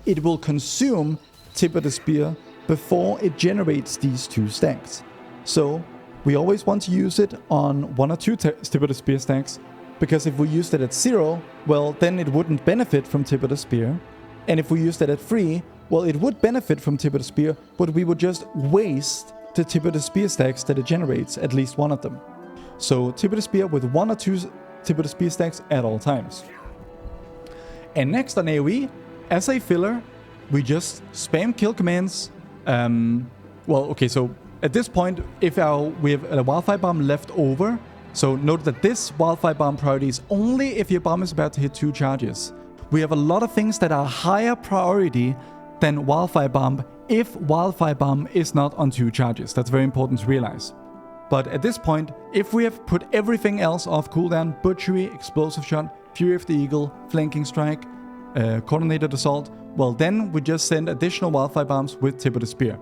It will consume Tip of the Spear before it generates these 2 stacks. So we always want to use it on 1 or 2 Tip of the Spear stacks, because if we used it at 0, well, then it wouldn't benefit from Tip of the Spear. And if we used it at 3, well, it would benefit from Tip of the Spear, but we would just waste the Tip of the Spear stacks that it generates, at least 1 of them. So Tip of the Spear with 1 or 2 Tip of the Spear stacks at all times. And next on AoE, as a filler, we just spam kill commands. Well, okay, so at this point, if we have a Wildfire Bomb left over, so note that this Wildfire Bomb priority is only if your bomb is about to hit 2 charges. We have a lot of things that are higher priority than Wildfire Bomb if Wildfire Bomb is not on 2 charges. That's very important to realize. But at this point, if we have put everything else off cooldown, Butchery, Explosive Shot, Fury of the Eagle, Flanking Strike, Coordinated Assault, well, then we just send additional Wildfire Bombs with Tip of the Spear.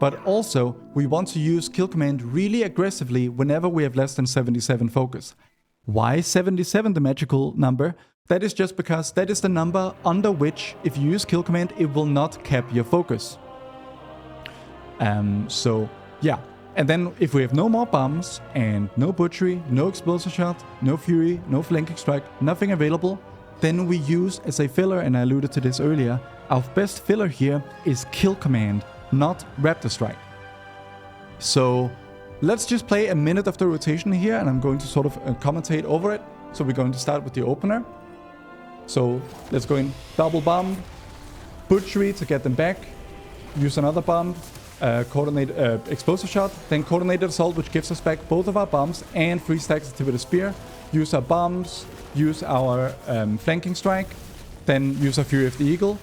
But also, we want to use Kill Command really aggressively whenever we have less than 77 focus. Why 77 the magical number? That is just because that is the number under which, if you use Kill Command, it will not cap your focus. So, yeah. And then if we have no more bombs, and no Butchery, no Explosive Shot, no Fury, no Flanking Strike, nothing available, then we use, as a filler, and I alluded to this earlier, our best filler here is Kill Command, not Raptor Strike. So let's just play a minute of the rotation here, and I'm going to sort of commentate over it. So we're going to start with the opener. So let's go in double bomb, Butchery to get them back, use another bomb, Explosive Shot, then Coordinated Assault, which gives us back both of our bombs and 3 stacks of Tip of the Spear, use our bombs, use our Flanking Strike, then use our Fury of the Eagle.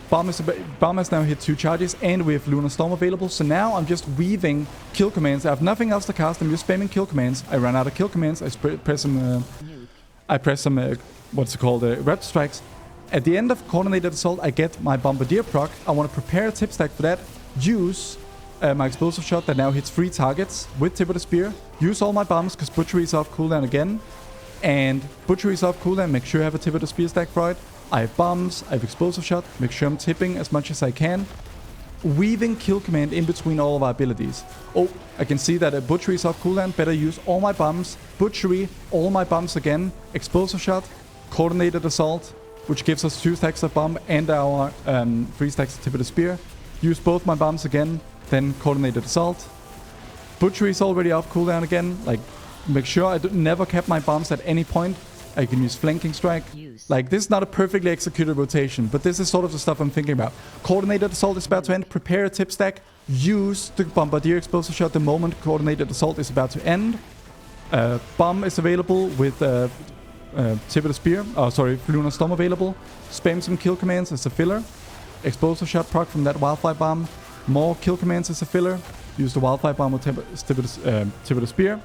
Bomb has now hit 2 charges, and we have Lunar Storm available. So now I'm just weaving kill commands. I have nothing else to cast. I'm just spamming kill commands. I run out of kill commands. I press some what's it called, Raptor Strikes. At the end of Coordinated Assault, I get my Bombardier proc. I want to prepare a tip stack for that. use my explosive shot that now hits 3 targets with tip of the spear. Use all my bombs because butchery is off cooldown again. And butchery is off cooldown, make sure I have a tip of the spear stack for it. I have bombs, I have explosive shot, make sure I'm tipping as much as I can. Weaving kill command in between all of our abilities. Oh, I can see that a butchery is off cooldown, better use all my bombs. Butchery, all my bombs again. Explosive shot, coordinated assault, which gives us 2 stacks of bomb and our 3 stacks of tip of the spear. Use both my bombs again, then coordinated assault. Butchery is already off cooldown again. Like, make sure I never kept my bombs at any point. I can use flanking strike. Like, this is not a perfectly executed rotation, but this is sort of the stuff I'm thinking about. Coordinated assault is about to end. Prepare a tip stack. Use the bombardier explosive shot the moment coordinated assault is about to end. Bomb is available with tip of the spear. Oh, sorry, lunar storm available. Spam some kill commands as a filler. Explosive shot proc from that wildfire bomb. More kill commands as a filler. Use the wildfire bomb with tip of the spear,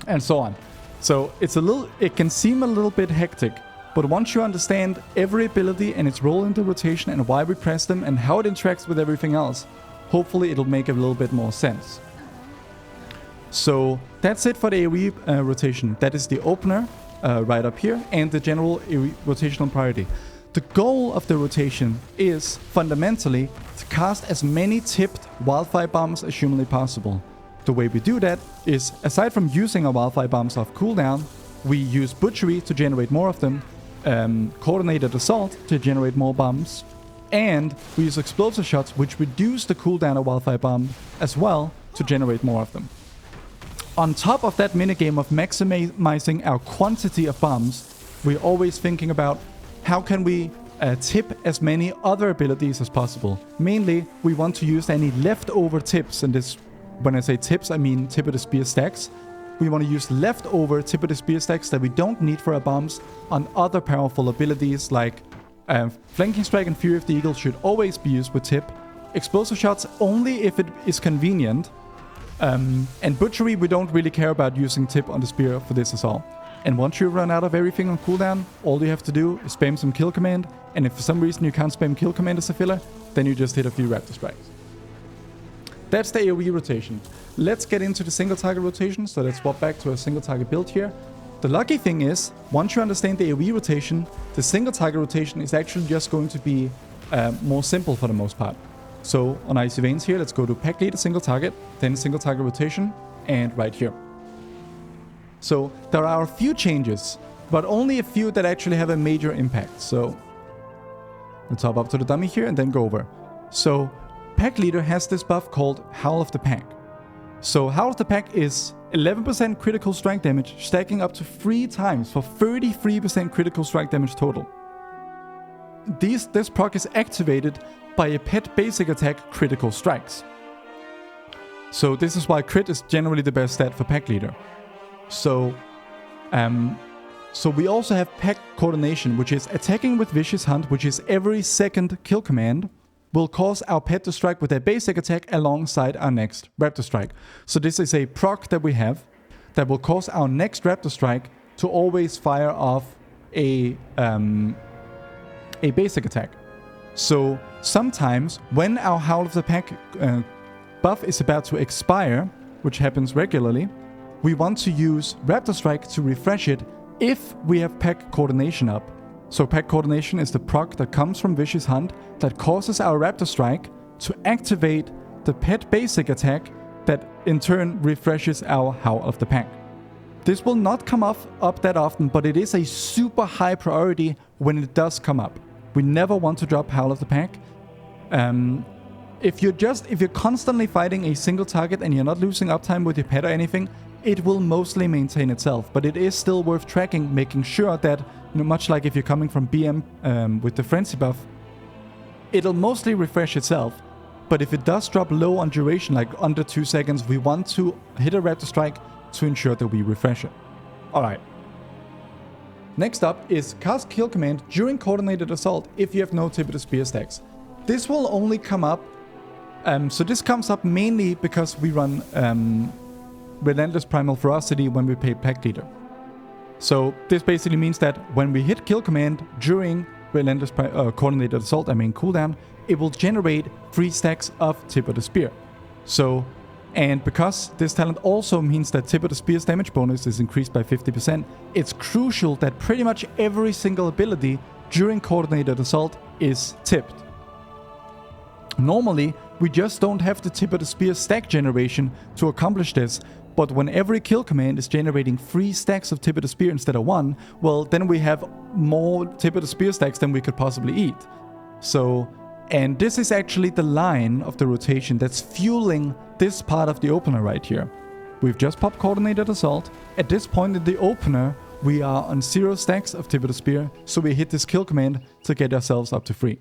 and so on. So it can seem a little bit hectic, but once you understand every ability and its role in the rotation and why we press them and how it interacts with everything else, hopefully it'll make a little bit more sense. So that's it for the AoE rotation. That is the opener right up here and the general AoE rotational priority. The goal of the rotation is fundamentally to cast as many tipped wildfire bombs as humanly possible. The way we do that is, aside from using our wildfire bombs off cooldown, we use butchery to generate more of them, coordinated assault to generate more bombs, and we use explosive shots which reduce the cooldown of wildfire bomb as well to generate more of them. On top of that minigame of maximizing our quantity of bombs, we're always thinking about how can we tip as many other abilities as possible. Mainly, we want to use any leftover tips, and this, when I say tips, I mean tip of the spear stacks. We want to use leftover tip of the spear stacks that we don't need for our bombs on other powerful abilities like flanking strike and fury of the eagle should always be used with tip. Explosive shots only if it is convenient. And butchery, we don't really care about using tip on the spear for this as all. And once you run out of everything on cooldown, all you have to do is spam some kill command. And if for some reason you can't spam kill command as a filler, then you just hit a few raptor strikes. That's the AoE rotation. Let's get into the single target rotation. So let's swap back to a single target build here. The lucky thing is, once you understand the AoE rotation, the single target rotation is actually just going to be more simple for the most part. So on Icy Veins here, let's go to pack leader single target, then single target rotation, and right here. So there are a few changes, but only a few that actually have a major impact. So let's hop up to the dummy here and then go over. So pack leader has this buff called Howl of the Pack. So Howl of the Pack is 11% critical strike damage, stacking up to 3 times for 33% critical strike damage total. This proc is activated by a pet basic attack critical strikes. So this is why crit is generally the best stat for pack leader. So we also have pack coordination, which is attacking with vicious hunt, which is every second kill command will cause our pet to strike with a basic attack alongside our next raptor strike. So this is a proc that we have that will cause our next raptor strike to always fire off a basic attack. So sometimes when our Howl of the Pack buff is about to expire, which happens regularly, we want to use Raptor Strike to refresh it if we have pack coordination up. So pack coordination is the proc that comes from Vicious Hunt that causes our Raptor Strike to activate the pet basic attack that in turn refreshes our Howl of the Pack. This will not come up that often, but it is a super high priority when it does come up. We never want to drop Howl of the Pack. If you're constantly fighting a single target and you're not losing uptime with your pet or anything, it will mostly maintain itself. But it is still worth tracking, making sure that, much like if you're coming from BM with the Frenzy buff, it'll mostly refresh itself. But if it does drop low on duration, like under 2 seconds, we want to hit a Raptor Strike to ensure that we refresh it. Alright. Next up is cast kill command during coordinated assault if you have no tip of the spear stacks. This will only come up, so this comes up mainly because we run Relentless Primal Ferocity when we play pack leader. So this basically means that when we hit kill command during Coordinated Assault, cooldown, it will generate 3 stacks of Tip of the Spear. So, and because this talent also means that Tip of the Spear's damage bonus is increased by 50%, it's crucial that pretty much every single ability during Coordinated Assault is tipped. Normally, we just don't have the Tip of the Spear stack generation to accomplish this, but when every kill command is generating 3 stacks of Tip of the Spear instead of 1, well, then we have more Tip of the Spear stacks than we could possibly eat. So, and this is actually the line of the rotation that's fueling this part of the opener right here. We've just popped Coordinated Assault. At this point in the opener, we are on 0 stacks of Tip of the Spear, so we hit this kill command to get ourselves up to 3.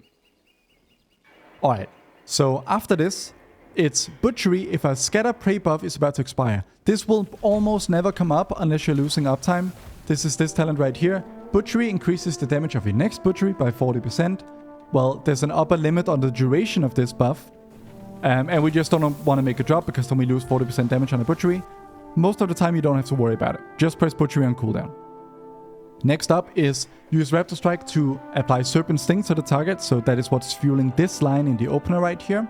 Alright, so after this, it's Butchery if a Scatter Prey buff is about to expire. This will almost never come up unless you're losing uptime. This is this talent right here. Butchery increases the damage of your next Butchery by 40%. Well, there's an upper limit on the duration of this buff. And we just don't want to make a drop because then we lose 40% damage on a Butchery. Most of the time you don't have to worry about it. Just press Butchery on cooldown. Next up is use Raptor Strike to apply Serpent Sting to the target. So that is what's fueling this line in the opener right here.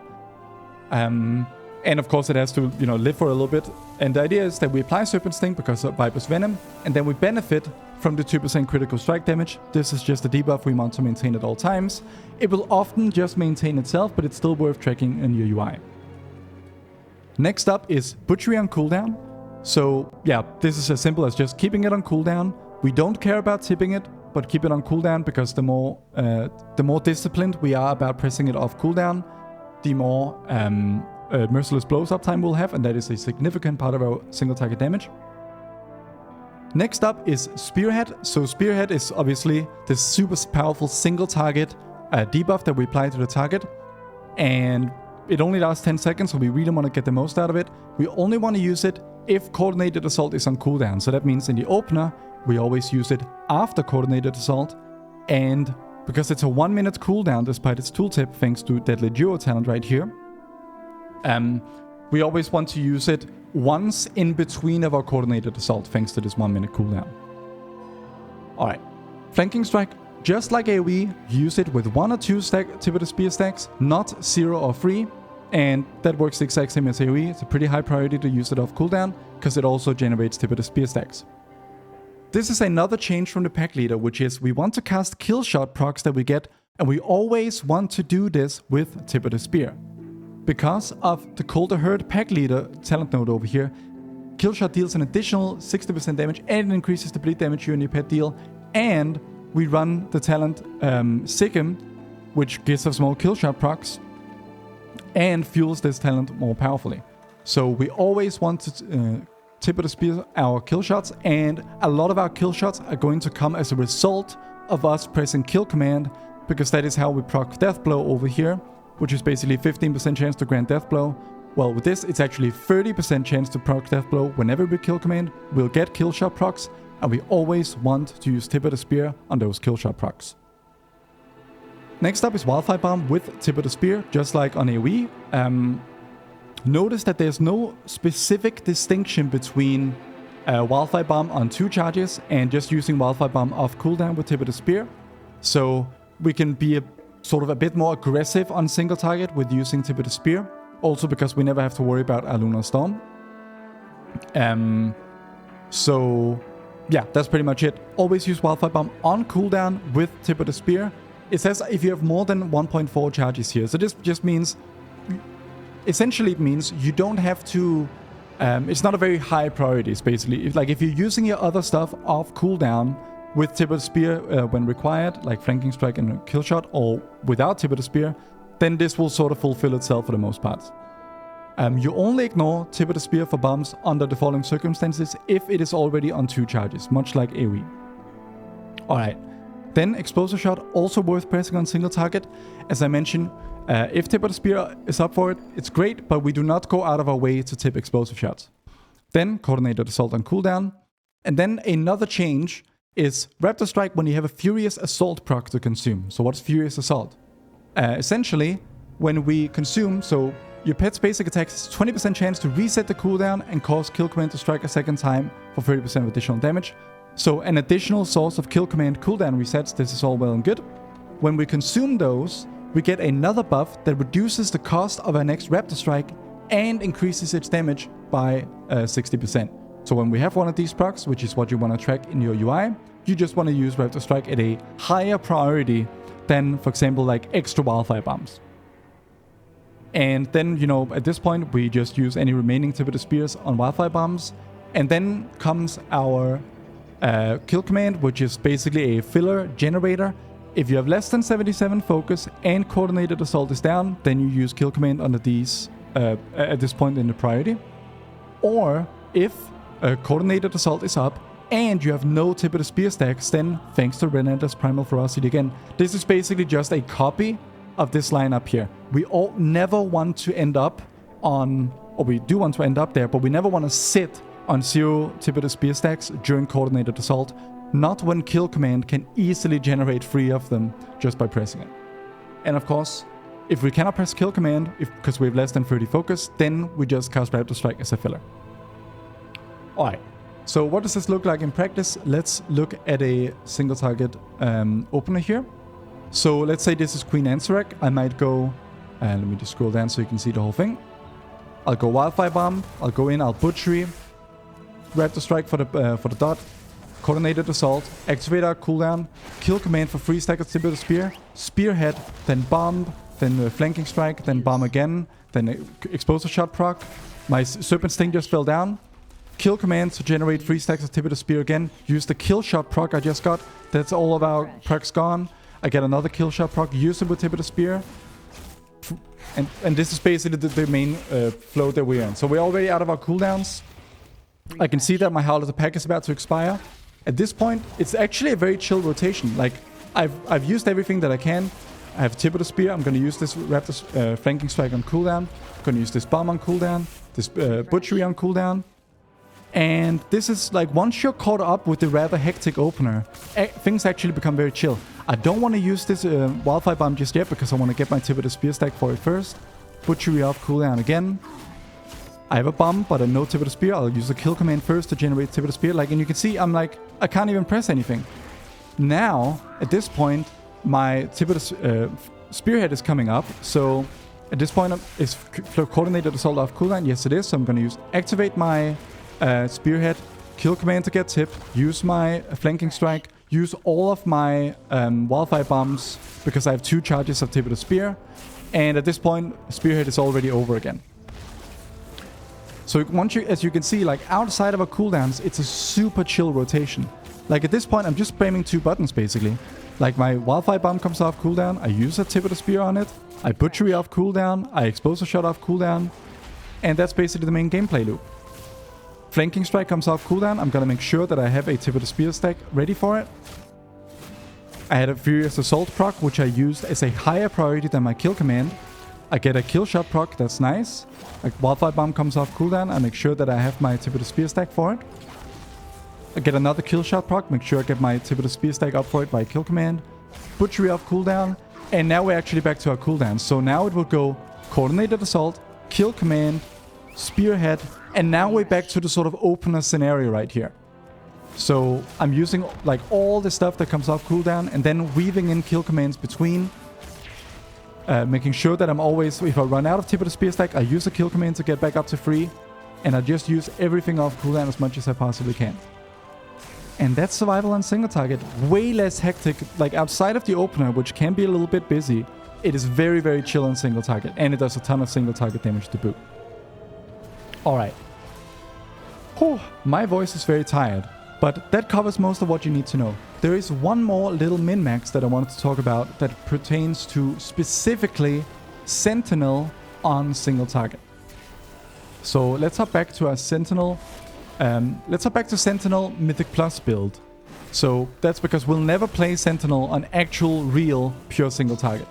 And of course it has to, live for a little bit. And the idea is that we apply Serpent Sting because of Viper's Venom, and then we benefit from the 2% critical strike damage. This is just a debuff we want to maintain at all times. It will often just maintain itself, but it's still worth tracking in your UI. Next up is Butchery on cooldown. So yeah, this is as simple as just keeping it on cooldown. We don't care about tipping it, but keep it on cooldown because the more disciplined we are about pressing it off cooldown, the more Merciless Blows uptime we'll have, and that is a significant part of our single target damage. Next up is Spearhead. So Spearhead is obviously this super powerful single target debuff that we apply to the target, and it only lasts 10 seconds, so we really want to get the most out of it. We only want to use it if Coordinated Assault is on cooldown. So that means in the opener, we always use it after Coordinated Assault, and because it's a 1-minute cooldown despite its tooltip thanks to Deadly Duo talent right here, we always want to use it once in between of our Coordinated Assault thanks to this 1-minute cooldown. Alright, Flanking Strike, just like AoE, use it with 1 or 2 Tip of the Spear stacks, not 0 or 3, and that works the exact same as AoE. It's a pretty high priority to use it off cooldown because it also generates Tip of the Spear stacks. This is another change from the pack leader, which is we want to cast kill shot procs that we get, and we always want to do this with Tip of the Spear. Because of the Colder Herd pack leader talent node over here, kill shot deals an additional 60% damage and it increases the bleed damage you and your pet deal, and we run the talent Sikkim, which gives us more kill shot procs and fuels this talent more powerfully. So we always want to Tip of the Spear our kill shots, and a lot of our kill shots are going to come as a result of us pressing kill command, because that is how we proc Death Blow over here, which is basically 15% chance to grant Death Blow. Well, with this, it's actually 30% chance to proc Death Blow. Whenever we kill command, we'll get kill shot procs, and we always want to use Tip of the Spear on those kill shot procs. Next up is Wildfire Bomb with Tip of the Spear, just like on AoE. Notice that there's no specific distinction between Wildfire Bomb on 2 charges and just using Wildfire Bomb off cooldown with Tip of the Spear. So we can be a bit more aggressive on single target with using Tip of the Spear. Also because we never have to worry about a Lunar Storm. So yeah, that's pretty much it. Always use Wildfire Bomb on cooldown with Tip of the Spear. It says if you have more than 1.4 charges here. So this just means... Essentially, it means you don't have to... it's not a very high priority, it's basically. If you're using your other stuff off cooldown with Tip of the Spear when required, like Flanking Strike and Kill Shot, or without Tip of the Spear, then this will sort of fulfill itself for the most part. You only ignore Tip of the Spear for bombs under the following circumstances if it is already on 2 charges, much like AoE. Alright, then Explosive Shot, also worth pressing on single target. As I mentioned, if Tip of the Spear is up for it, it's great, but we do not go out of our way to tip Explosive Shots. Then Coordinated Assault on cooldown. And then another change is Raptor Strike when you have a Furious Assault proc to consume. So what's Furious Assault? Essentially, when we consume, so your pet's basic attack has 20% chance to reset the cooldown and cause kill command to strike a second time for 30% of additional damage. So an additional source of kill command cooldown resets, this is all well and good. when we consume those, we get another buff that reduces the cost of our next Raptor Strike and increases its damage by 60%. So when we have one of these procs, which is what you want to track in your UI, you just want to use Raptor Strike at a higher priority than, for example, like extra Wildfire Bombs. And then, you know, at this point, we just use any remaining Tip of the Spears on Wildfire Bombs. And then comes our kill command, which is basically a filler generator. If you have less than 77 focus and coordinated assault is down, then you use kill command under these at this point in the priority. Or if coordinated assault is up and you have no Tip of the Spear stacks, then thanks to Relentless Primal Ferocity again. This is basically just a copy of this line up here. We all never want to end up on, or we do want to end up there, but we never want to sit on 0 Tip of the Spear stacks during coordinated assault. Not when kill command can easily generate 3 of them just by pressing it. And of course, if we cannot press kill command because we have less than 30 focus, then we just cast Raptor Strike as a filler. Alright, so what does this look like in practice? Let's look at a single target opener here. So let's say this is Queen Ansarek. I might go, let me just scroll down so you can see the whole thing. I'll go Wildfire Bomb, I'll go in, I'll Butchery, Raptor Strike for the dot, Coordinated Assault, activate our cooldown, kill command for 3 stacks of Tip of the Spear, Spearhead, then Bomb, then Flanking Strike, then Bomb again, then Exposure Shot proc. My Serpent Sting just fell down. Kill command to generate 3 stacks of Tip of the Spear again. Use the Kill Shot proc I just got. That's all of our procs gone. I get another Kill Shot proc, use it with Tip of the Spear. And this is basically the main flow that we're in. So we're already out of our cooldowns. I can see that my Howler pack is about to expire. At this point, it's actually a very chill rotation. Like, I've used everything that I can. I have Tip of the Spear. I'm going to use this Raptor Flanking Strike on cooldown. I'm going to use this Bomb on cooldown. This Butchery on cooldown. And this is like, once you're caught up with the rather hectic opener, things actually become very chill. I don't want to use this Wildfire Bomb just yet because I want to get my Tip of the Spear stack for it first. Butchery off cooldown again. I have a Bomb, but I have no Tip of the Spear. I'll use the kill command first to generate Tip of the Spear. Like, and you can see, I'm like, I can't even press anything. Now, at this point, my Tip of the Spearhead is coming up. So, at this point, is Coordinated Assault off cooldown? Yes, it is. So I'm going to activate my Spearhead, kill command to get Tip, use my Flanking Strike, use all of my Wildfire Bombs because I have 2 charges of Tip of the Spear. And at this point, Spearhead is already over again. So once you, as you can see, like outside of our cooldowns, it's a super chill rotation. Like at this point, I'm just spamming 2 buttons basically. Like my Wildfire Bomb comes off cooldown, I use a Tip of the Spear on it, I Butchery off cooldown, I Exposure Shot off cooldown, and that's basically the main gameplay loop. Flanking Strike comes off cooldown, I'm gonna make sure that I have a Tip of the Spear stack ready for it. I had a Furious Assault proc, which I used as a higher priority than my kill command. I get a Kill Shot proc, that's nice. Like Wildfire Bomb comes off cooldown, I make sure that I have my Tip of the Spear stack for it. I get another Kill Shot proc, make sure I get my Tip of the Spear stack up for it by kill command. Butchery off cooldown, and now we're actually back to our cooldowns. So now it will go Coordinated Assault, kill command, Spearhead, and now we're back to the sort of opener scenario right here. So I'm using like all the stuff that comes off cooldown and then weaving in kill commands between. Making sure that I'm always, if I run out of Tip of the Spear stack, I use a kill command to get back up to 3. And I just use everything off cooldown as much as I possibly can. And that's survival on single target. Way less hectic, like outside of the opener, which can be a little bit busy. It is very, very chill on single target. And it does a ton of single target damage to boot. Alright. My voice is very tired. But that covers most of what you need to know. There is one more little min-max that I wanted to talk about that pertains to specifically Sentinel on single target. So let's hop back to our Sentinel. Let's hop back to Sentinel Mythic Plus build. So that's because we'll never play Sentinel on actual, real, pure single target.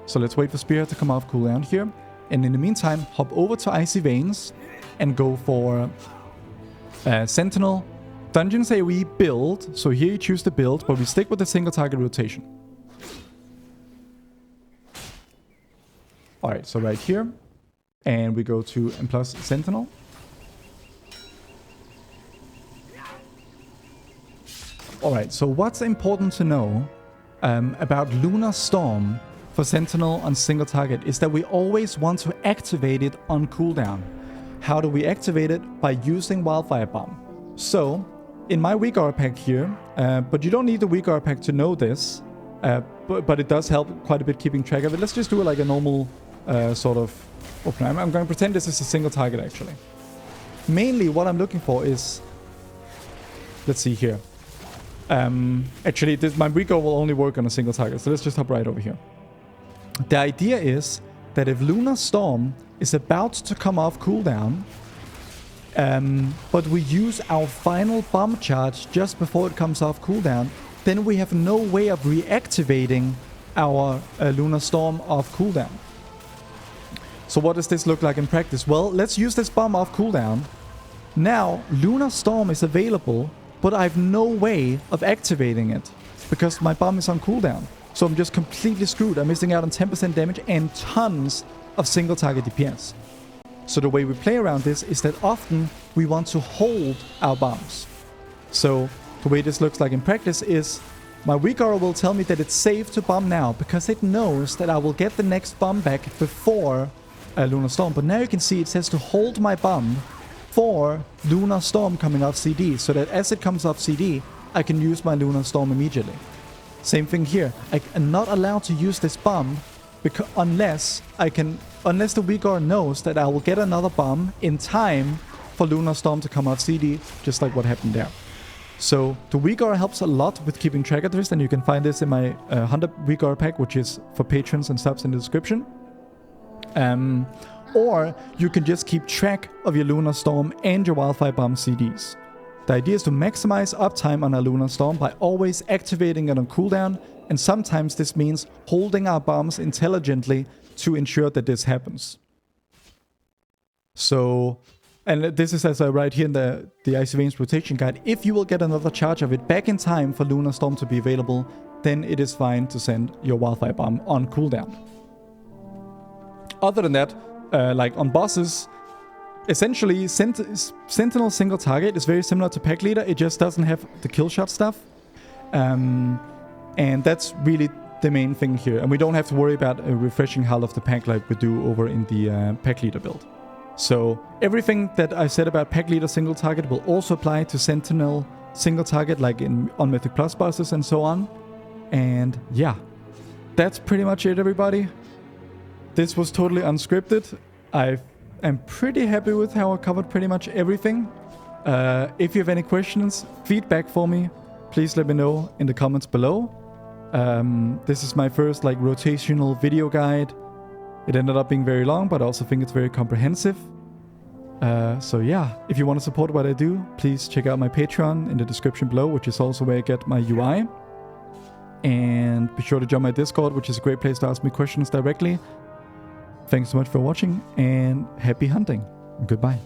So let's wait for Spear to come off cooldown here. And in the meantime, hop over to Icy Veins and go for Sentinel Dungeons AoE build. So here you choose the build, but we stick with the single target rotation. Alright, so right here. And we go to M+ Sentinel. Alright, so what's important to know about Lunar Storm for Sentinel on single target is that we always want to activate it on cooldown. How do we activate it? By using Wildfire Bomb. So, in my weak aura pack here, but you don't need the weak aura pack to know this, but it does help quite a bit keeping track of it. Let's just do it like a normal sort of opener. I'm going to pretend this is a single target actually. Mainly what I'm looking for is, let's see here. Actually, my weak aura will only work on a single target, so let's just hop right over here. The idea is that if Lunar Storm is about to come off cooldown, but we use our final bomb charge just before it comes off cooldown, then we have no way of reactivating our Lunar Storm off cooldown. So what does this look like in practice? Well, let's use this bomb off cooldown. Now, Lunar Storm is available, but I have no way of activating it because my bomb is on cooldown. So I'm just completely screwed. I'm missing out on 10% damage and tons of single target DPS. So the way we play around this is that often we want to hold our bombs. So the way this looks like in practice is my weak aura will tell me that it's safe to bomb now because it knows that I will get the next bomb back before Lunar Storm. But now you can see it says to hold my bomb for Lunar Storm coming off CD, so that as it comes off CD, I can use my Lunar Storm immediately. Same thing here. I am not allowed to use this bomb unless the weak aura knows that I will get another bomb in time for Lunar Storm to come off CD, just like what happened there. So the weak aura helps a lot with keeping track of this, and you can find this in my 100 weak aura pack, which is for patrons and subs in the description. Or you can just keep track of your Lunar Storm and your Wildfire Bomb CDs. The idea is to maximize uptime on a Lunar Storm by always activating it on cooldown, and sometimes this means holding our bombs intelligently to ensure that this happens. So, and this is as I write here in the AoE Rotation guide, if you will get another charge of it back in time for Lunar Storm to be available, then it is fine to send your Wildfire Bomb on cooldown. Other than that, like on bosses, essentially Sentinel single target is very similar to Pack Leader, it just doesn't have the kill shot stuff. And that's really the main thing here. And we don't have to worry about refreshing hull of the pack like we do over in the Pack Leader build. So everything that I said about Pack Leader single target will also apply to Sentinel single target, like on Mythic Plus bosses and so on. And yeah, that's pretty much it, everybody. This was totally unscripted. I am pretty happy with how I covered pretty much everything. If you have any questions, feedback for me, please let me know in the comments below. This is my first like rotational video guide. It ended up being very long, but I also think it's very comprehensive. So yeah, if you want to support what I do, please check out my Patreon in the description below, which is also where I get my UI. And be sure to join my Discord, which is a great place to ask me questions directly. Thanks so much for watching, and happy hunting. Goodbye.